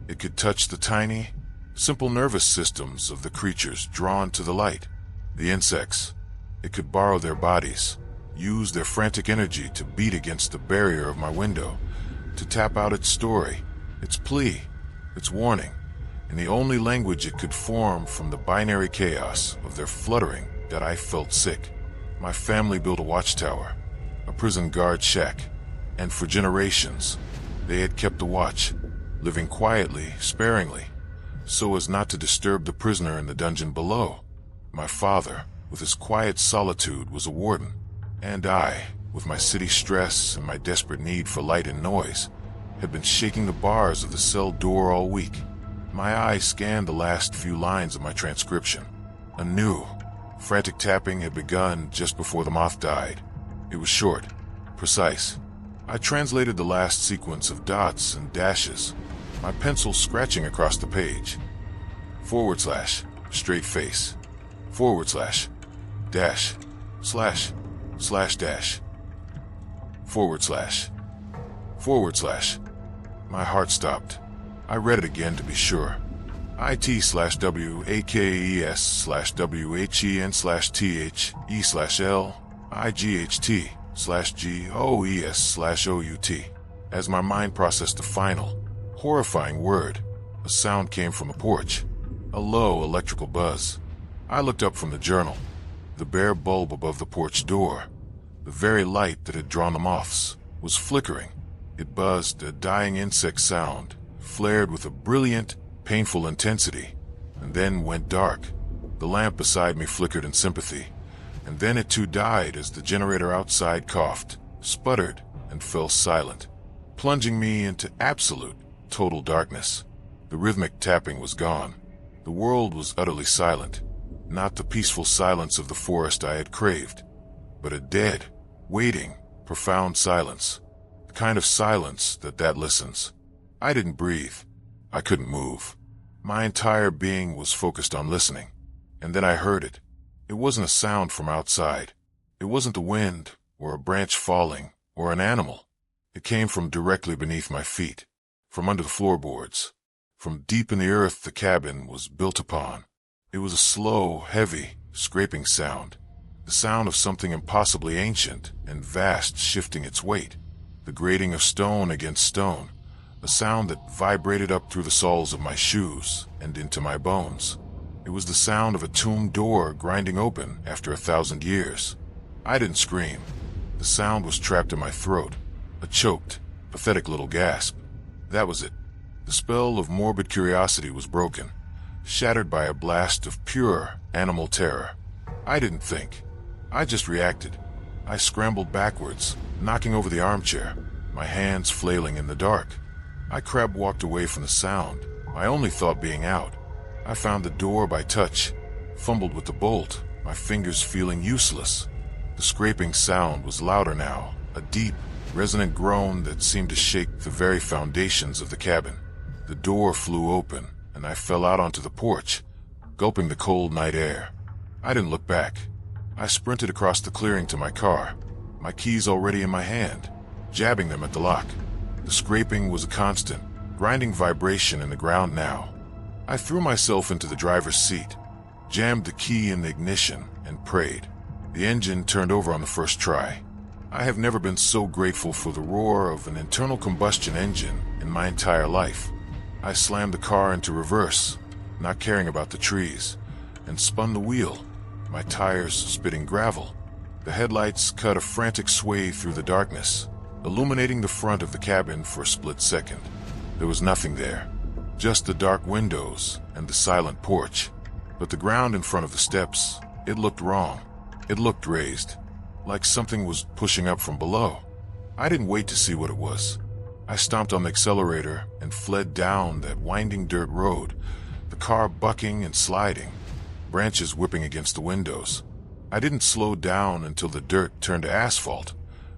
It could touch the tiny, Simple nervous systems of the creatures drawn to the light. The insects. It could borrow their bodies, use their frantic energy to beat against the barrier of my window, to tap out its story, its plea, its warning, in the only language it could form from the binary chaos of their fluttering that I felt sick. My family built a watchtower, a prison guard shack, and for generations, they had kept a watch, living quietly, sparingly, so as not to disturb the prisoner in the dungeon below. My father, with his quiet solitude, was a warden, and I, with my city stress and my desperate need for light and noise, had been shaking the bars of the cell door all week. My eyes scanned the last few lines of my transcription. A new, frantic tapping had begun just before the moth died. It was short, precise. I translated the last sequence of dots and dashes, my pencil scratching across the page. / straight face. / dash, / dash. / My heart stopped. I read it again to be sure. IT/WAKES/WHEN/THEIGHT/GOES/OUT. As my mind processed the final, horrifying word, a sound came from the porch. A low electrical buzz. I looked up from the journal. The bare bulb above the porch door, the very light that had drawn the moths, was flickering. It buzzed, a dying insect sound, flared with a brilliant, painful intensity, and then went dark. The lamp beside me flickered in sympathy, and then it too died as the generator outside coughed, sputtered, and fell silent, plunging me into absolute, total darkness. The rhythmic tapping was gone. The world was utterly silent, not the peaceful silence of the forest I had craved, but a dead, waiting, profound silence, the kind of silence that listens. I didn't breathe. I couldn't move. My entire being was focused on listening. And then I heard it. It wasn't a sound from outside. It wasn't the wind, or a branch falling, or an animal. It came from directly beneath my feet, from under the floorboards, from deep in the earth the cabin was built upon. It was a slow, heavy, scraping sound, the sound of something impossibly ancient and vast shifting its weight, the grating of stone against stone, a sound that vibrated up through the soles of my shoes and into my bones. It was the sound of a tomb door grinding open after 1,000 years. I didn't scream. The sound was trapped in my throat, a choked, pathetic little gasp. That was it. The spell of morbid curiosity was broken, shattered by a blast of pure animal terror. I didn't think. I just reacted. I scrambled backwards, knocking over the armchair, my hands flailing in the dark. I crab-walked away from the sound, my only thought being out. I found the door by touch, fumbled with the bolt, my fingers feeling useless. The scraping sound was louder now, a deep, resonant groan that seemed to shake the very foundations of the cabin. The door flew open, and I fell out onto the porch, gulping the cold night air. I didn't look back. I sprinted across the clearing to my car, my keys already in my hand, jabbing them at the lock. The scraping was a constant, grinding vibration in the ground now. I threw myself into the driver's seat, jammed the key in the ignition, and prayed. The engine turned over on the first try. I have never been so grateful for the roar of an internal combustion engine in my entire life. I slammed the car into reverse, not caring about the trees, and spun the wheel, my tires spitting gravel. The headlights cut a frantic sway through the darkness, illuminating the front of the cabin for a split second. There was nothing there, just the dark windows and the silent porch. But the ground in front of the steps, it looked wrong. It looked raised, like something was pushing up from below. I didn't wait to see what it was. I stomped on the accelerator and fled down that winding dirt road, the car bucking and sliding, branches whipping against the windows. I didn't slow down until the dirt turned to asphalt,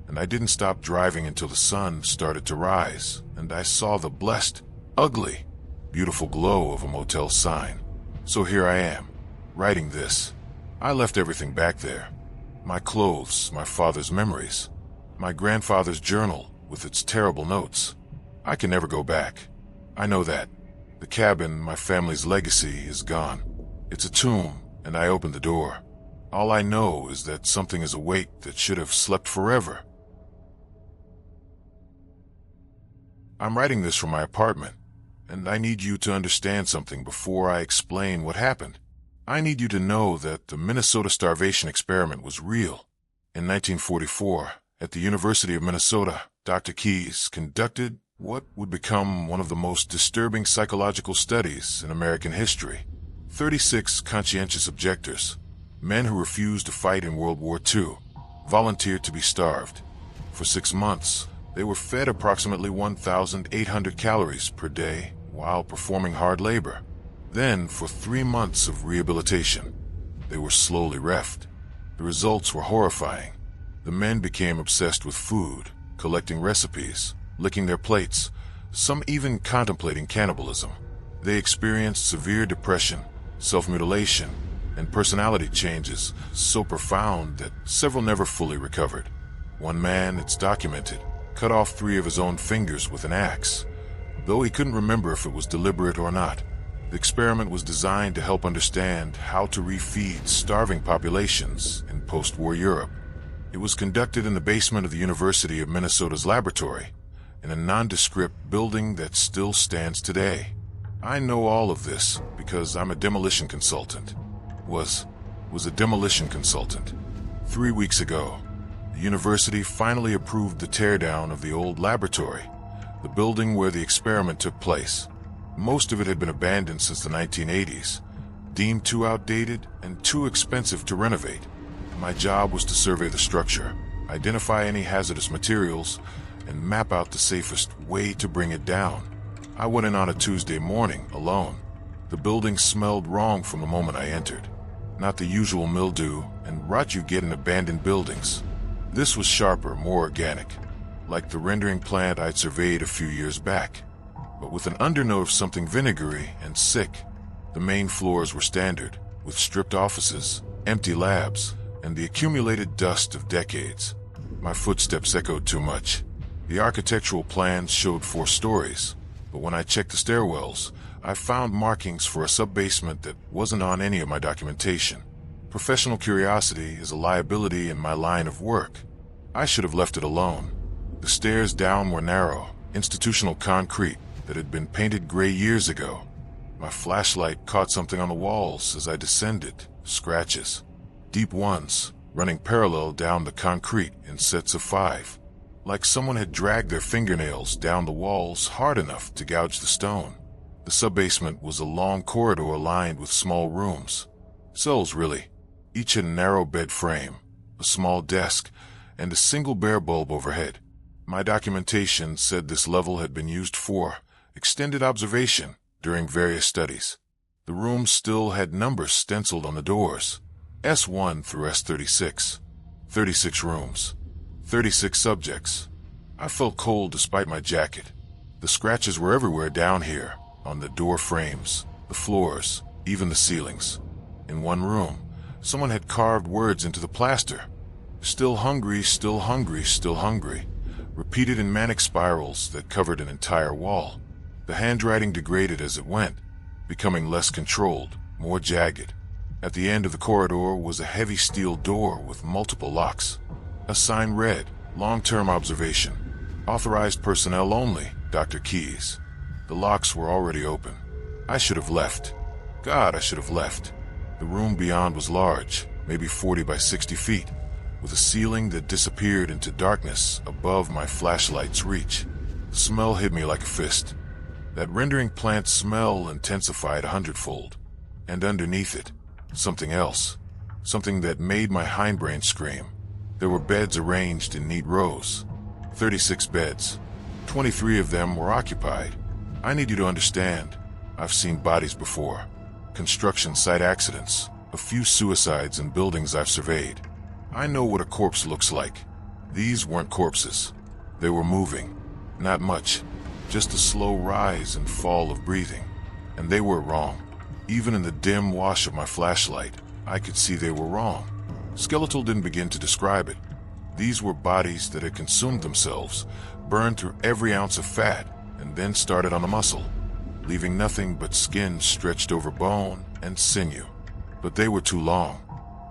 and I didn't stop driving until the sun started to rise, and I saw the blessed, ugly, beautiful glow of a motel sign. So here I am, writing this. I left everything back there. My clothes, my father's memories, my grandfather's journal with its terrible notes. I can never go back. I know that. The cabin, my family's legacy, is gone. It's a tomb, and I open the door. All I know is that something is awake that should have slept forever. I'm writing this from my apartment, and I need you to understand something before I explain what happened. I need you to know that the Minnesota starvation experiment was real. In 1944, at the University of Minnesota, Dr. Keyes conducted what would become one of the most disturbing psychological studies in American history. 36 conscientious objectors, men who refused to fight in World War II, volunteered to be starved. For 6 months, they were fed approximately 1,800 calories per day while performing hard labor. Then, for 3 months of rehabilitation, they were slowly refed. The results were horrifying. The men became obsessed with food, collecting recipes, licking their plates, some even contemplating cannibalism. They experienced severe depression, self-mutilation, and personality changes so profound that several never fully recovered. One man, it's documented, cut off 3 of his own fingers with an axe, though he couldn't remember if it was deliberate or not. The experiment was designed to help understand how to refeed starving populations in post-war Europe. It was conducted in the basement of the University of Minnesota's laboratory, in a nondescript building that still stands today. I know all of this because I'm a demolition consultant. Was a demolition consultant. 3 weeks ago, the university finally approved the teardown of the old laboratory, the building where the experiment took place. Most of it had been abandoned since the 1980s, deemed too outdated and too expensive to renovate. My job was to survey the structure, identify any hazardous materials, and map out the safest way to bring it down. I went in on a Tuesday morning, alone. The building smelled wrong from the moment I entered. Not the usual mildew and rot you get in abandoned buildings. This was sharper, more organic, like the rendering plant I'd surveyed a few years back, but with an undernote of something vinegary and sick. The main floors were standard, with stripped offices, empty labs, and the accumulated dust of decades. My footsteps echoed too much. The architectural plans showed 4 stories, but when I checked the stairwells, I found markings for a sub-basement that wasn't on any of my documentation. Professional curiosity is a liability in my line of work. I should have left it alone. The stairs down were narrow, institutional concrete that had been painted gray years ago. My flashlight caught something on the walls as I descended, scratches. Deep ones, running parallel down the concrete in sets of 5. Like someone had dragged their fingernails down the walls hard enough to gouge the stone. The sub-basement was a long corridor lined with small rooms. Cells, really. Each had a narrow bed frame, a small desk, and a single bare bulb overhead. My documentation said this level had been used for extended observation during various studies. The rooms still had numbers stenciled on the doors, S1 through S36. 36 rooms, 36 subjects. I felt cold despite my jacket. The scratches were everywhere down here, on the door frames, the floors, even the ceilings. In one room, someone had carved words into the plaster. Still hungry, still hungry, still hungry, repeated in manic spirals that covered an entire wall. The handwriting degraded as it went, becoming less controlled, more jagged. At the end of the corridor was a heavy steel door with multiple locks. A sign read, "Long-term observation. Authorized personnel only, Dr. Keyes." The locks were already open. I should have left. God, I should have left. The room beyond was large, maybe 40 by 60 feet, with a ceiling that disappeared into darkness above my flashlight's reach. The smell hit me like a fist. That rendering plant smell intensified 100-fold. And underneath it, something else. Something that made my hindbrain scream. There were beds arranged in neat rows. 36 beds. 23 of them were occupied. I need you to understand. I've seen bodies before. Construction site accidents. A few suicides in buildings I've surveyed. I know what a corpse looks like. These weren't corpses. They were moving. Not much. Just a slow rise and fall of breathing. And they were wrong. Even in the dim wash of my flashlight, I could see they were wrong. Skeletal didn't begin to describe it. These were bodies that had consumed themselves, burned through every ounce of fat, and then started on the muscle. leaving nothing but skin stretched over bone and sinew. But they were too long.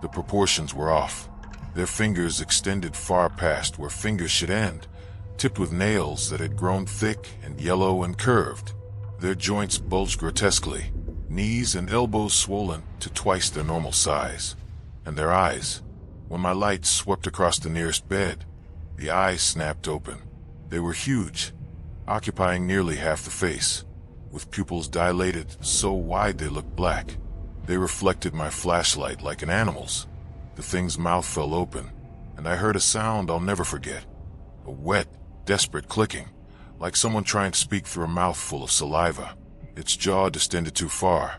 The proportions were off. Their fingers extended far past where fingers should end, tipped with nails that had grown thick and yellow and curved. Their joints bulged grotesquely, knees and elbows swollen to twice their normal size. And their eyes, when my light swept across the nearest bed, the eyes snapped open. They were huge, occupying nearly half the face, with pupils dilated so wide they looked black. They reflected my flashlight like an animal's. The thing's mouth fell open, and I heard a sound I'll never forget. A wet, desperate clicking, like someone trying to speak through a mouthful of saliva. Its jaw distended too far,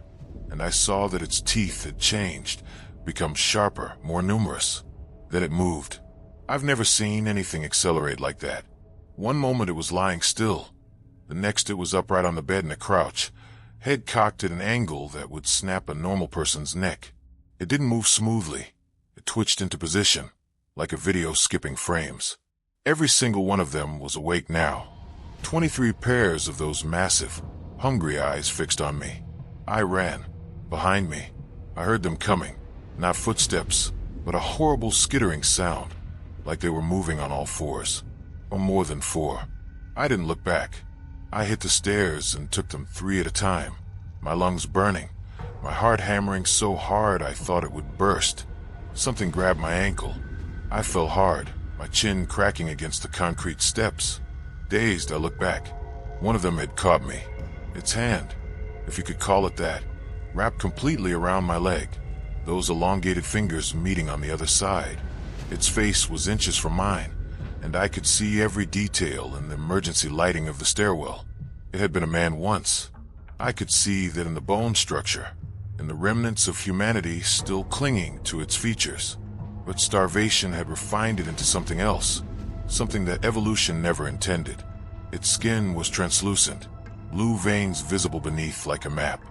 and I saw that its teeth had changed, become sharper, more numerous. Then it moved. I've never seen anything accelerate like that. One moment it was lying still. The next it was upright on the bed in a crouch, head cocked at an angle that would snap a normal person's neck. It didn't move smoothly. It twitched into position, like a video skipping frames. Every single one of them was awake now. 23 pairs of those massive, hungry eyes fixed on me. I ran. Behind me, I heard them coming. Not footsteps, but a horrible skittering sound, like they were moving on all fours, or more than four. I didn't look back. I hit the stairs and took them 3 at a time, my lungs burning, my heart hammering so hard I thought it would burst. Something grabbed my ankle. I fell hard, my chin cracking against the concrete steps. Dazed, I looked back. One of them had caught me. Its hand, if you could call it that, wrapped completely around my leg, those elongated fingers meeting on the other side. Its face was inches from mine, and I could see every detail in the emergency lighting of the stairwell. It had been a man once. I could see that in the bone structure, in the remnants of humanity still clinging to its features. But starvation had refined it into something else, something that evolution never intended. Its skin was translucent, blue veins visible beneath like a map.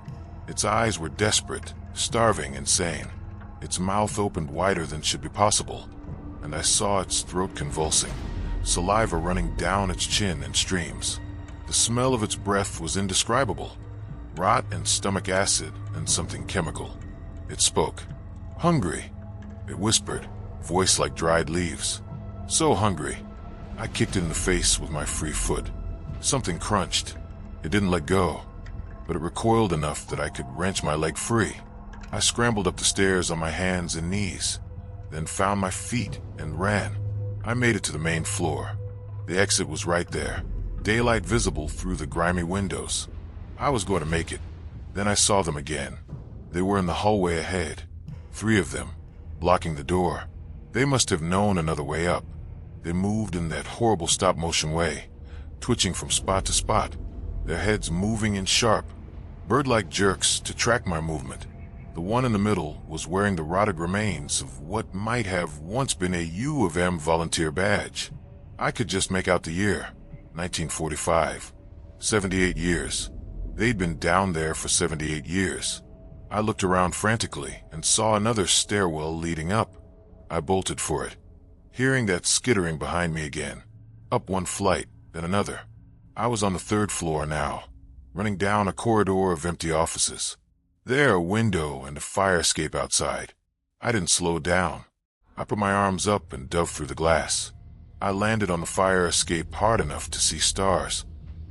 Its eyes were desperate, starving, insane. Its mouth opened wider than should be possible, and I saw its throat convulsing, saliva running down its chin in streams. The smell of its breath was indescribable, rot and stomach acid and something chemical. It spoke. Hungry, it whispered, voice like dried leaves. So hungry. I kicked it in the face with my free foot. Something crunched. It didn't let go, but it recoiled enough that I could wrench my leg free. I scrambled up the stairs on my hands and knees, then found my feet and ran. I made it to the main floor. The exit was right there, daylight visible through the grimy windows. I was going to make it. Then I saw them again. They were in the hallway ahead, 3 of them, blocking the door. They must have known another way up. They moved in that horrible stop-motion way, twitching from spot to spot, their heads moving in sharp, bird-like jerks to track my movement. The one in the middle was wearing the rotted remains of what might have once been a U of M volunteer badge. I could just make out the year, 1945. 78 years. They'd been down there for 78 years. I looked around frantically and saw another stairwell leading up. I bolted for it, hearing that skittering behind me again. Up one flight, then another. I was on the 3rd floor now, running down a corridor of empty offices. There, a window and a fire escape outside. I didn't slow down. I put my arms up and dove through the glass. I landed on the fire escape hard enough to see stars,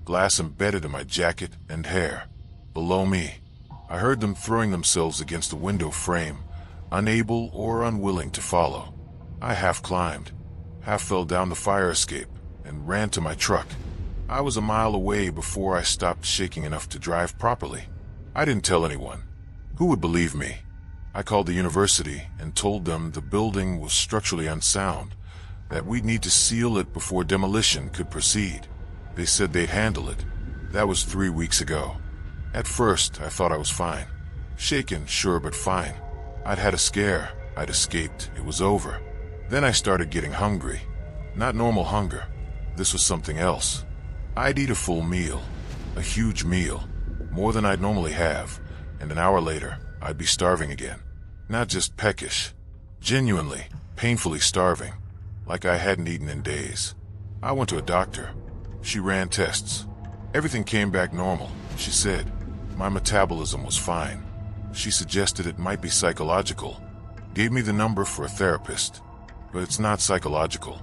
glass embedded in my jacket and hair. Below me, I heard them throwing themselves against the window frame, unable or unwilling to follow. I half climbed, half fell down the fire escape, and ran to my truck. I was a mile away before I stopped shaking enough to drive properly. I didn't tell anyone. Who would believe me? I called the university and told them the building was structurally unsound, that we'd need to seal it before demolition could proceed. They said they'd handle it. That was 3 weeks ago. At first, I thought I was fine. Shaken, sure, but fine. I'd had a scare. I'd escaped. It was over. Then I started getting hungry. Not normal hunger. This was something else. I'd eat a full meal. A huge meal. More than I'd normally have. And an hour later, I'd be starving again. Not just peckish. Genuinely, painfully starving. Like I hadn't eaten in days. I went to a doctor. She ran tests. Everything came back normal. She said my metabolism was fine. She suggested it might be psychological. Gave me the number for a therapist. But it's not psychological.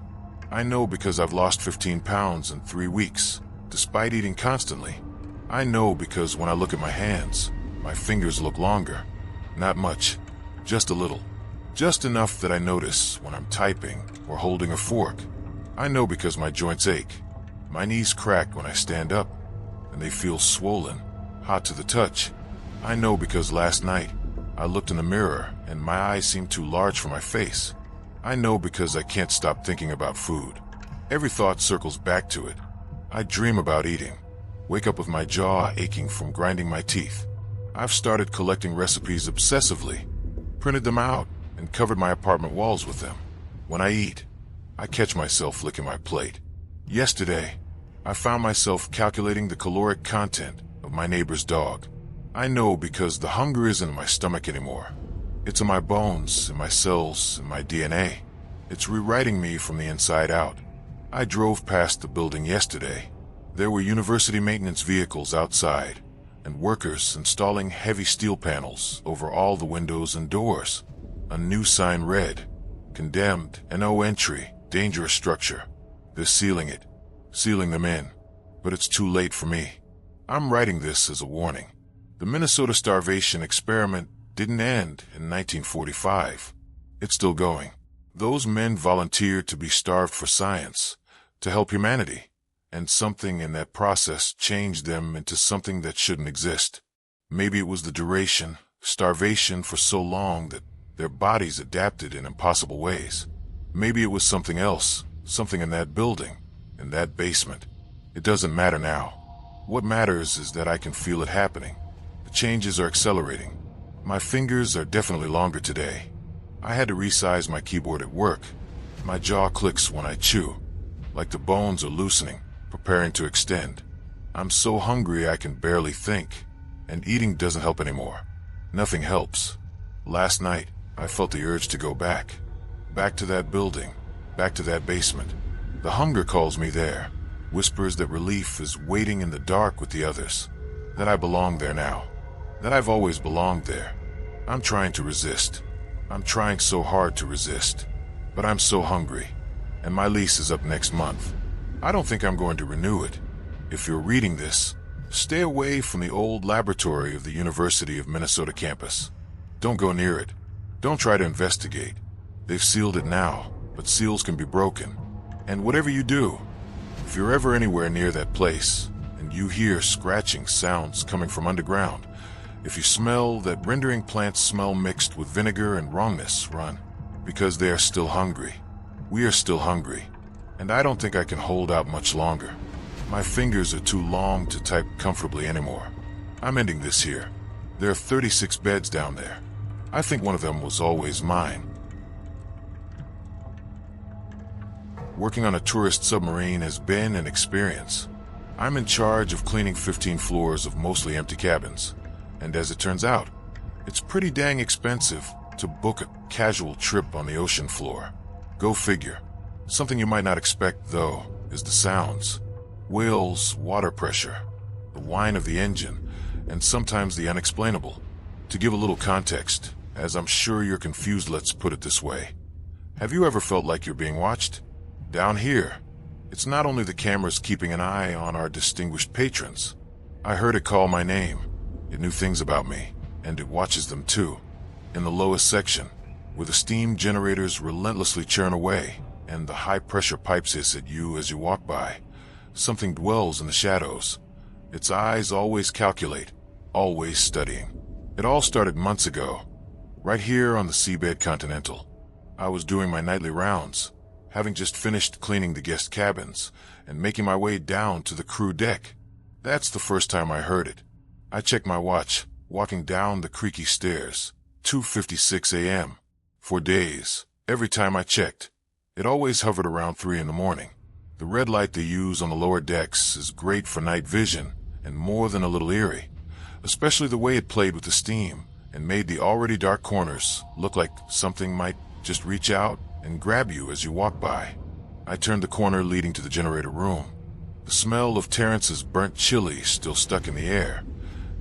I know because I've lost 15 pounds in 3 weeks, despite eating constantly. I know because when I look at my hands, my fingers look longer. Not much, just a little. Just enough that I notice when I'm typing or holding a fork. I know because my joints ache. My knees crack when I stand up, and they feel swollen, hot to the touch. I know because last night, I looked in the mirror and my eyes seemed too large for my face. I know because I can't stop thinking about food. Every thought circles back to it. I dream about eating. Wake up with my jaw aching from grinding my teeth. I've started collecting recipes obsessively, printed them out, and covered my apartment walls with them. When I eat, I catch myself licking my plate. Yesterday, I found myself calculating the caloric content of my neighbor's dog. I know because the hunger isn't in my stomach anymore. It's in my bones, in my cells, in my DNA. It's rewriting me from the inside out. I drove past the building yesterday. There were university maintenance vehicles outside, and workers installing heavy steel panels over all the windows and doors. A new sign read, "Condemned, no entry, dangerous structure." They're sealing it, sealing them in. But it's too late for me. I'm writing this as a warning. The Minnesota starvation experiment didn't end in 1945. It's still going. Those men volunteered to be starved for science, to help humanity, and something in that process changed them into something that shouldn't exist. Maybe it was the duration, starvation for so long that their bodies adapted in impossible ways. Maybe it was something else, something in that building, in that basement. It doesn't matter now. What matters is that I can feel it happening. The changes are accelerating. My fingers are definitely longer today. I had to resize my keyboard at work. My jaw clicks when I chew, like the bones are loosening, preparing to extend. I'm so hungry I can barely think, and eating doesn't help anymore. Nothing helps. Last night, I felt the urge to go back. Back to that building, back to that basement. The hunger calls me there, whispers that relief is waiting in the dark with the others, that I belong there now, that I've always belonged there. I'm trying to resist. I'm trying so hard to resist, but I'm so hungry, and my lease is up next month. I don't think I'm going to renew it. If you're reading this, stay away from the old laboratory of the University of Minnesota campus. Don't go near it. Don't try to investigate. They've sealed it now, but seals can be broken. And whatever you do, if you're ever anywhere near that place, and you hear scratching sounds coming from underground, if you smell that rendering plant smell mixed with vinegar and wrongness, run, because they are still hungry. We are still hungry, and I don't think I can hold out much longer. My fingers are too long to type comfortably anymore. I'm ending this here. There are 36 beds down there. I think one of them was always mine. Working on a tourist submarine has been an experience. I'm in charge of cleaning 15 floors of mostly empty cabins. And as it turns out, it's pretty dang expensive to book a casual trip on the ocean floor. Go figure. Something you might not expect, though, is the sounds. Whales, water pressure, the whine of the engine, and sometimes the unexplainable. To give a little context, as I'm sure you're confused, let's put it this way. Have you ever felt like you're being watched? Down here, it's not only the cameras keeping an eye on our distinguished patrons. I heard it call my name. It knew things about me, and it watches them too. In the lowest section, where the steam generators relentlessly churn away, and the high-pressure pipes hiss at you as you walk by, something dwells in the shadows. Its eyes always calculate, always studying. It all started months ago, right here on the Seabed Continental. I was doing my nightly rounds, having just finished cleaning the guest cabins, and making my way down to the crew deck. That's the first time I heard it. I checked my watch, walking down the creaky stairs, 2:56 a.m. For days, every time I checked, it always hovered around 3 in the morning. The red light they use on the lower decks is great for night vision, and more than a little eerie, especially the way it played with the steam and made the already dark corners look like something might just reach out and grab you as you walk by. I turned the corner leading to the generator room. The smell of Terrence's burnt chili still stuck in the air,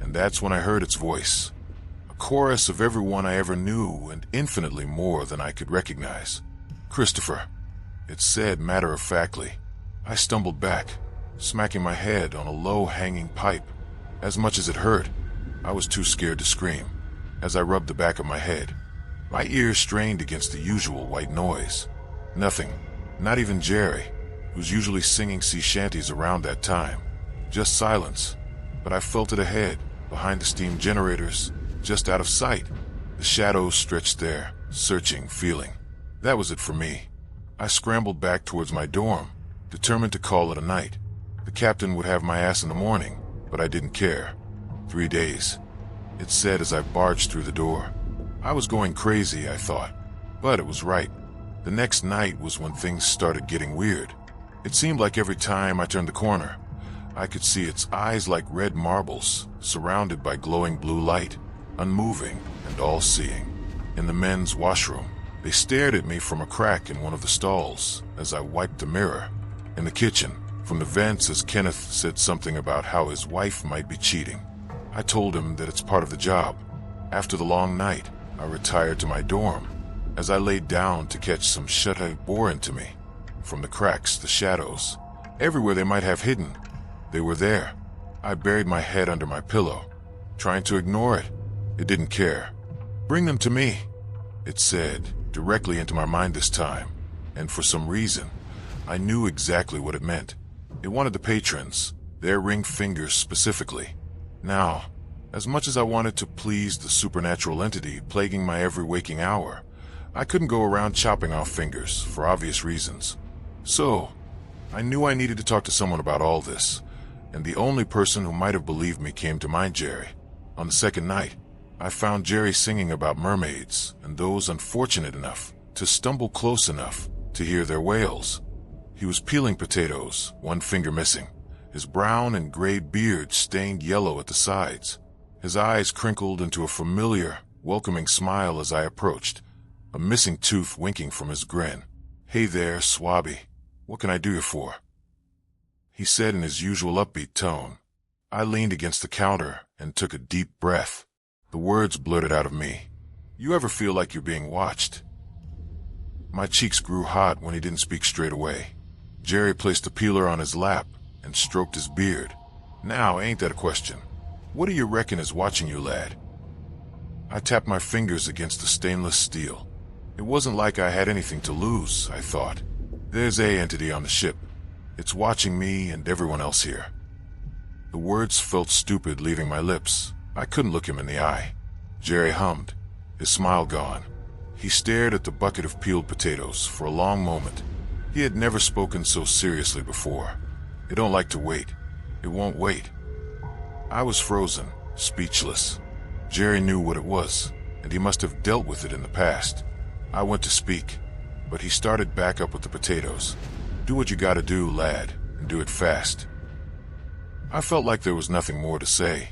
and that's when I heard its voice. A chorus of everyone I ever knew and infinitely more than I could recognize. "Christopher," it said matter-of-factly. I stumbled back, smacking my head on a low-hanging pipe. As much as it hurt, I was too scared to scream. As I rubbed the back of my head, my ears strained against the usual white noise. Nothing, not even Jerry, who's usually singing sea shanties around that time. Just silence, but I felt it ahead, behind the steam generators, just out of sight. The shadows stretched there, searching, feeling. That was it for me. I scrambled back towards my dorm, determined to call it a night. The captain would have my ass in the morning, but I didn't care. 3 days, it said as I barged through the door. I was going crazy, I thought, but it was right. The next night was when things started getting weird. It seemed like every time I turned the corner, I could see its eyes like red marbles, surrounded by glowing blue light, unmoving and all-seeing. In the men's washroom, they stared at me from a crack in one of the stalls as I wiped the mirror. In the kitchen, from the vents as Kenneth said something about how his wife might be cheating. I told him that it's part of the job. After the long night, I retired to my dorm. As I laid down to catch some shut-eye bore into me. From the cracks, the shadows, everywhere they might have hidden, they were there. I buried my head under my pillow, trying to ignore it. It didn't care. "Bring them to me," it said, directly into my mind this time. And for some reason, I knew exactly what it meant. It wanted the patrons, their ringed fingers specifically. Now, as much as I wanted to please the supernatural entity plaguing my every waking hour, I couldn't go around chopping off fingers for obvious reasons. So, I knew I needed to talk to someone about all this, and the only person who might have believed me came to mind, Jerry. On the second night, I found Jerry singing about mermaids and those unfortunate enough to stumble close enough to hear their wails. He was peeling potatoes, one finger missing, his brown and gray beard stained yellow at the sides. His eyes crinkled into a familiar, welcoming smile as I approached, a missing tooth winking from his grin. "Hey there, Swabby. What can I do you for?" he said in his usual upbeat tone. I leaned against the counter and took a deep breath. The words blurted out of me. "You ever feel like you're being watched?" My cheeks grew hot when he didn't speak straight away. Jerry placed a peeler on his lap and stroked his beard. "Now, ain't that a question? What do you reckon is watching you, lad?" I tapped my fingers against the stainless steel. It wasn't like I had anything to lose, I thought. There's a entity on the ship. It's watching me and everyone else here. The words felt stupid leaving my lips. I couldn't look him in the eye. Jerry hummed, his smile gone. He stared at the bucket of peeled potatoes for a long moment. He had never spoken so seriously before. "It don't like to wait. It won't wait." I was frozen, speechless. Jerry knew what it was, and he must have dealt with it in the past. I went to speak, but he started back up with the potatoes. "Do what you gotta do, lad, and do it fast." I felt like there was nothing more to say.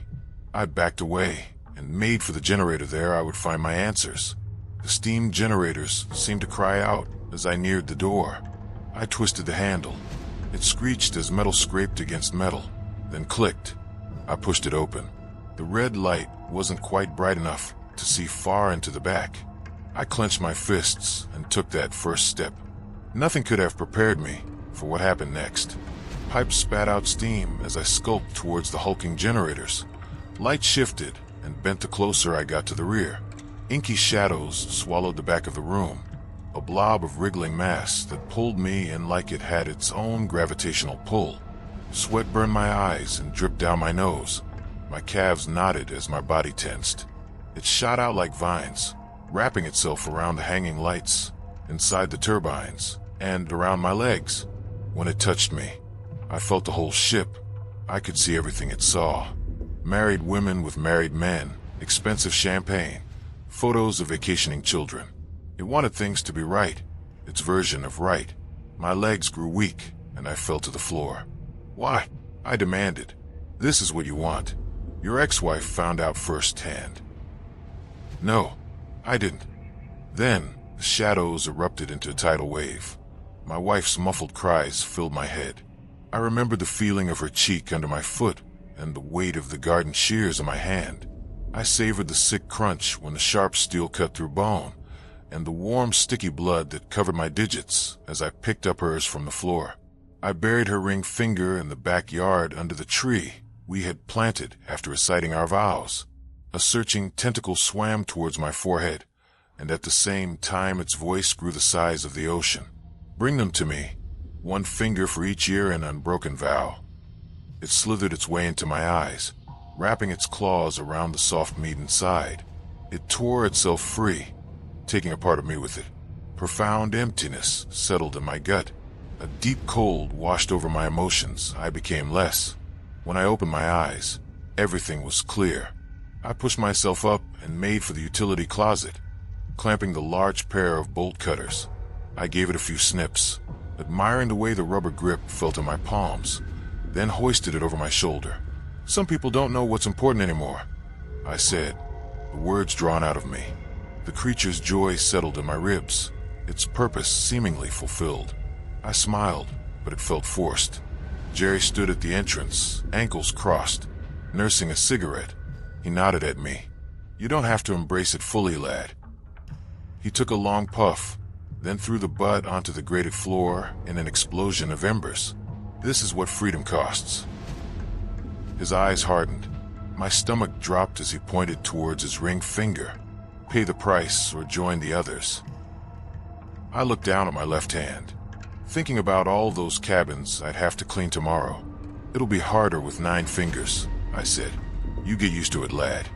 I backed away and made for the generator there I would find my answers. The steam generators seemed to cry out as I neared the door. I twisted the handle. It screeched as metal scraped against metal, then clicked. I pushed it open. The red light wasn't quite bright enough to see far into the back. I clenched my fists and took that first step. Nothing could have prepared me for what happened next. Pipes spat out steam as I skulked towards the hulking generators. Light shifted and bent the closer I got to the rear. Inky shadows swallowed the back of the room, a blob of wriggling mass that pulled me in like it had its own gravitational pull. Sweat burned my eyes and dripped down my nose. My calves knotted as my body tensed. It shot out like vines, wrapping itself around the hanging lights, inside the turbines, and around my legs. When it touched me, I felt the whole ship. I could see everything it saw. Married women with married men, expensive champagne, photos of vacationing children. It wanted things to be right, its version of right. My legs grew weak, and I fell to the floor. "Why?" I demanded. "This is what you want. Your ex-wife found out firsthand." "No, I didn't." Then, the shadows erupted into a tidal wave. My wife's muffled cries filled my head. I remembered the feeling of her cheek under my foot and the weight of the garden shears in my hand. I savored the sick crunch when the sharp steel cut through bone, and the warm, sticky blood that covered my digits as I picked up hers from the floor. I buried her ring finger in the backyard under the tree we had planted after reciting our vows. A searching tentacle swam towards my forehead, and at the same time its voice grew the size of the ocean. "Bring them to me, one finger for each year and unbroken vow." It slithered its way into my eyes, wrapping its claws around the soft meat inside. It tore itself free, taking a part of me with it. Profound emptiness settled in my gut. A deep cold washed over my emotions. I became less. When I opened my eyes, everything was clear. I pushed myself up and made for the utility closet, clamping the large pair of bolt cutters. I gave it a few snips, admiring the way the rubber grip felt in my palms, then hoisted it over my shoulder. "Some people don't know what's important anymore," I said, the words drawn out of me. The creature's joy settled in my ribs, its purpose seemingly fulfilled. I smiled, but it felt forced. Jerry stood at the entrance, ankles crossed, nursing a cigarette. He nodded at me. "You don't have to embrace it fully, lad." He took a long puff, then threw the butt onto the grated floor in an explosion of embers. "This is what freedom costs." His eyes hardened. My stomach dropped as he pointed towards his ring finger. "Pay the price or join the others." I looked down at my left hand, thinking about all those cabins I'd have to clean tomorrow. "It'll be harder with 9 fingers," I said. "You get used to it, lad."